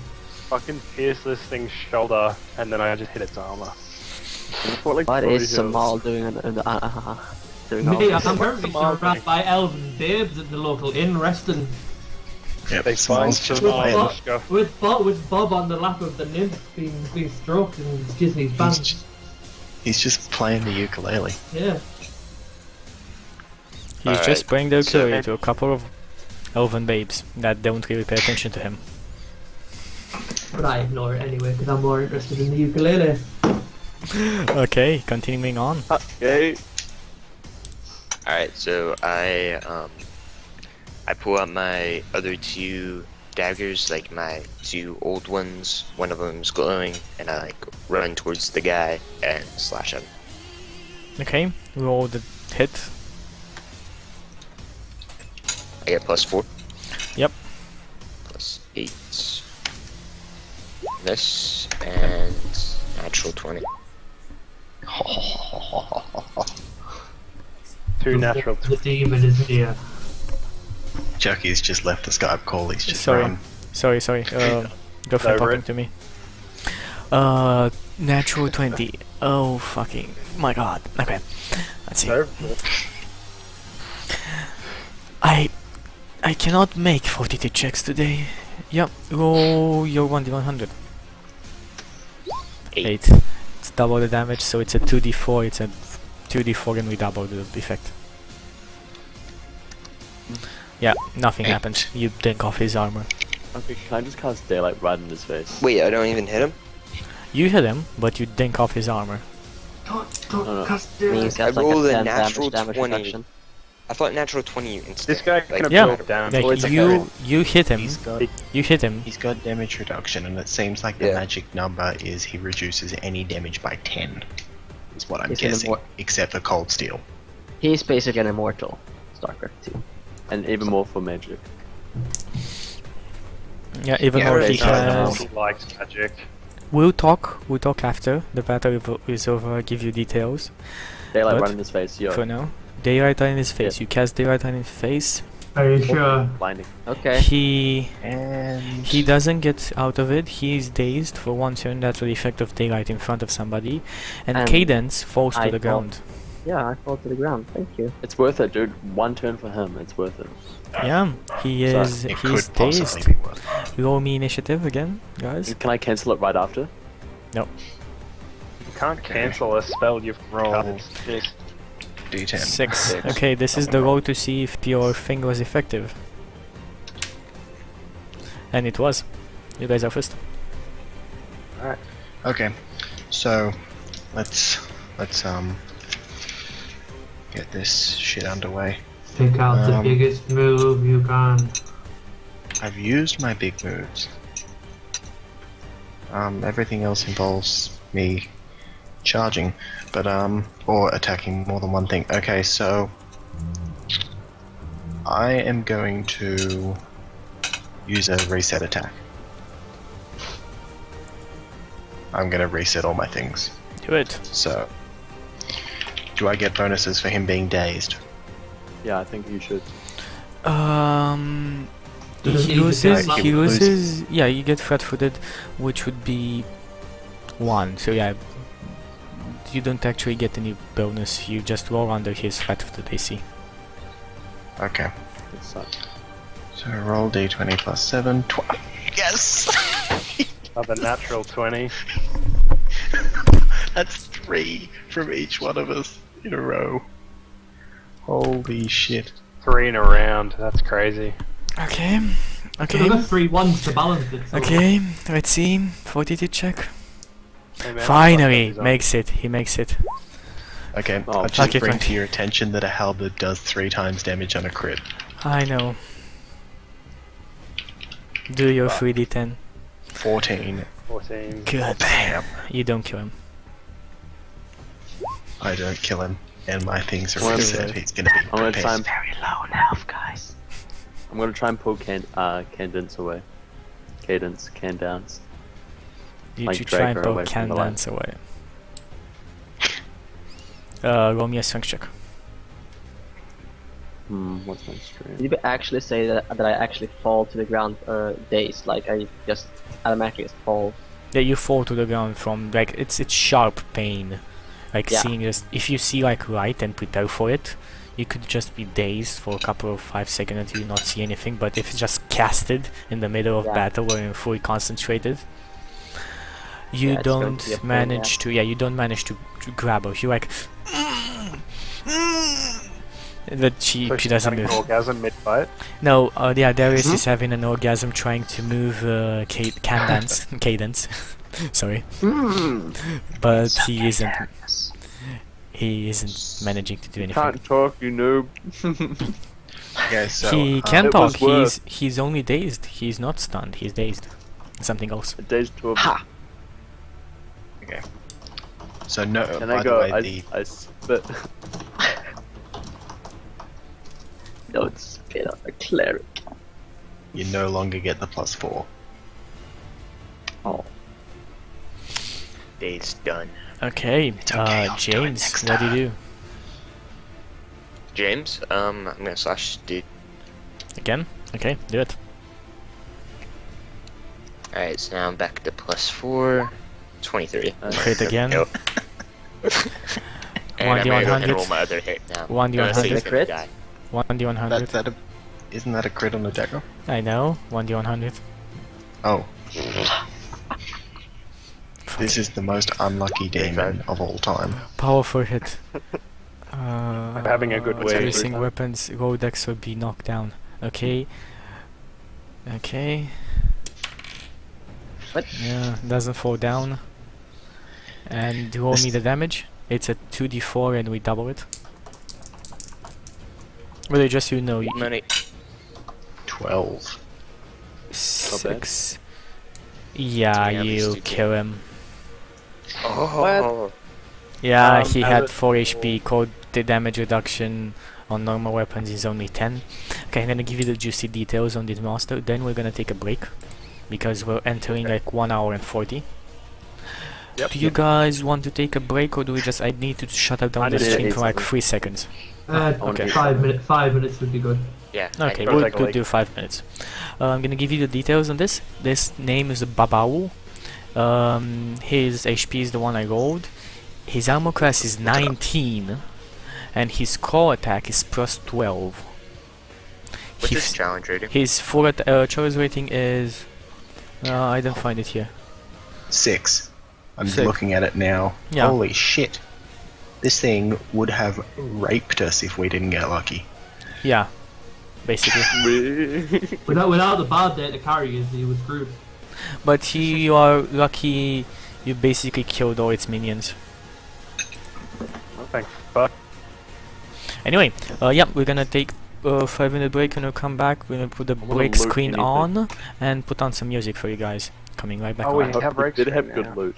Fucking pierce this thing's shoulder, and then I just hit its armor. What is Samal doing doing all Me, this? I'm currently Samal surrounded by elven babes at the local inn resting. Yep, They find Smal's just With playing. Bob, with Bob on the lap of the nymph being stroked and Disney's He's, band. he's just playing the ukulele. Yeah. He's Alright, just playing the so- ukulele to a couple of elven babes that don't really pay attention to him. But I ignore it anyway because I'm more interested in the ukulele. Okay, continuing on. Okay. Alright, so I pull out my other 2 daggers, like my 2 old ones. One of them's glowing, and I like run towards the guy and slash him. Okay, roll the hit. I get plus 4. Yep. Plus 8. This and natural 20. 2 natural. The demon is near. Chucky's just left the Skype call, he's just Sorry. run. Sorry. Girlfriend Over talking it. to me. Natural 20. Oh, fucking. My god. Okay. Let's see. No? I cannot make 42 checks today. Yep. Roll your 1d100. 8. 8. It's double the damage, so it's a 2d4. It's a 2d4 and redouble the effect. Yeah, nothing 8. happens. You dink off his armor. Okay, can I just cast daylight right in his face? Wait, I don't even hit him? You hit him, but you dink off his armor. no. Means I that's like rolled a a 10 natural damage 20. reduction. I thought natural 20 instead. This guy can Yeah. absorb damage. Like, it's you hit him. He's got You hit him. he's got damage reduction, and it seems like the Yeah. magic number is he reduces any damage by 10. Is what I'm He's an guessing, immor- except for cold steel. He's basically an immortal. StarCraft 2. And even more for magic. Yeah, even Yeah, though okay, he so has. He likes magic. We'll talk after the battle is over. I'll give you details. Daylight What? right in his face, yo. For now, daylight in his face. You cast daylight in his face. Are you sure? Blinding. Okay. And He doesn't get out of it. He is dazed for one turn. That's the effect of daylight in front of somebody, and And Cadence falls to I the fall. ground. Yeah, I fall to the ground. Thank you. It's worth it, dude. One turn for him, it's worth it. Yeah, he Sorry, is. it He's could possibly dazed. be worth it. Roll me initiative again, guys. Can I cancel it right after? You can't cancel a spell you've Roll cast. D10. 6. Okay, this is the roll to see if your thing was effective. And it was. You guys are first. Okay, so let's get this shit underway. Pick out the Um, biggest move you can. I've used my big moves. Everything else involves me charging, but or attacking more than one thing. Okay, so I am going to use a reset attack. I'm gonna reset all my things. Do it. So, do I get bonuses for him being dazed? Yeah, I think you should. Does He he loses. get He lose? loses. Yeah, you get flat-footed, which would be 1. So yeah, you don't actually get any bonus. You just roll under his flat-footed AC. Okay. It sucks. So roll d20 plus 7. Yes! Another natural 20. That's 3 from each one of us in a row. Holy shit. 3 in a round. That's crazy. Okay. So Okay. another 3 ones to balance it. So Okay. Let's see. Fortitude check. Hey, man, Finally he's on. makes it. He makes it. Okay, Oh, I'll just lucky bring Frank. to your attention that a halberd does 3 times damage on a crit. I know. Do your 3d10. 14. 14. Good. Damn. You don't kill him. I don't kill him, and my things are Well, reset. okay. He's gonna be I'm gonna try pissed. and Very low in health, guys. I'm gonna try and pull Cadence away. Cadence, can dance. You Like should try and Draco away poke from the light. Candance away. Roll me a strength check. What's my strength? Did you actually say that I actually fall to the ground dazed? Like I just automatically just fall. Yeah, you fall to the ground from like it's sharp pain. Like Yeah. seeing just if you see like light and prepare for it, you could just be dazed for a couple of 5 seconds until you not see anything. But if it's just casted in the middle of Yeah. battle or you're fully concentrated, you Yeah, it's going to don't be a pain, manage to. Yeah, you don't manage to grab her. You like. That she So she's doesn't having move. an orgasm mid-fight. No, yeah, Darius is having an orgasm trying to move Cadence. Cadence. Sorry. But he isn't. He isn't managing to do anything. Can't talk, you noob. Okay, so He can It talk. was worth- He's only dazed. He's not stunned. He's dazed. Something else. Days to Ha! so no. Can by I go? the way, I spit. Don't spit on a cleric. you no longer get the +4. Oh. Day's done. Okay. It's okay, I'll do it James, next what do you do? James, I'm gonna slash dude. Again? Okay, do it. Alright, so now I'm back to +4. 23. Crit again. Nope. And I'm 1d100. gonna go ahead and roll my other hit now. 1d100. Unless he's gonna Crit? die. 1d100. Isn't that a crit on the dagger? I know. 1d100. Oh, this is the most unlucky demon of all time. Powerful hit. I'm having a good week. Increasing weapons, roll dex will be knocked down. Okay. Okay. What? Yeah, doesn't fall down. And roll me the damage. It's a 2d4 and we double it. Really, just so you know, Money. 12. 6. Yeah, Damn, you stupid. kill him. Oh. Yeah, he as had it- 4 HP. Code the damage reduction on normal weapons is only 10. Okay, I'm gonna give you the juicy details on this monster. Then we're gonna take a break because we're entering like 1 hour and 40. Yep. Do you guys want to take a break, or do we just? I need to shut down I the need to stream eat for like something. 3 seconds. Okay. 5 minutes would be good. Yeah. Okay, Go we'll take a could leak. do 5 minutes. I'm gonna give you the details on this. This name is Babao. His HP is the one I rolled. His armor class is 19, and his core attack is plus 12. What's His- his challenge rating? His challenge rating is. I don't find it here. 6. I'm Sick. looking at it now. Yeah. Holy shit. This thing would have raped us if we didn't get lucky. Yeah, basically. Without the bad data carriers, he was screwed. But you are lucky. You basically killed all its minions. Oh, thank fuck. Anyway, yeah, we're gonna take a 5-minute break and we'll come back. We're gonna put the wanna break loot screen anything. on and put on some music for you guys. Coming right back Oh, on. we have breaks did have right good now. loot.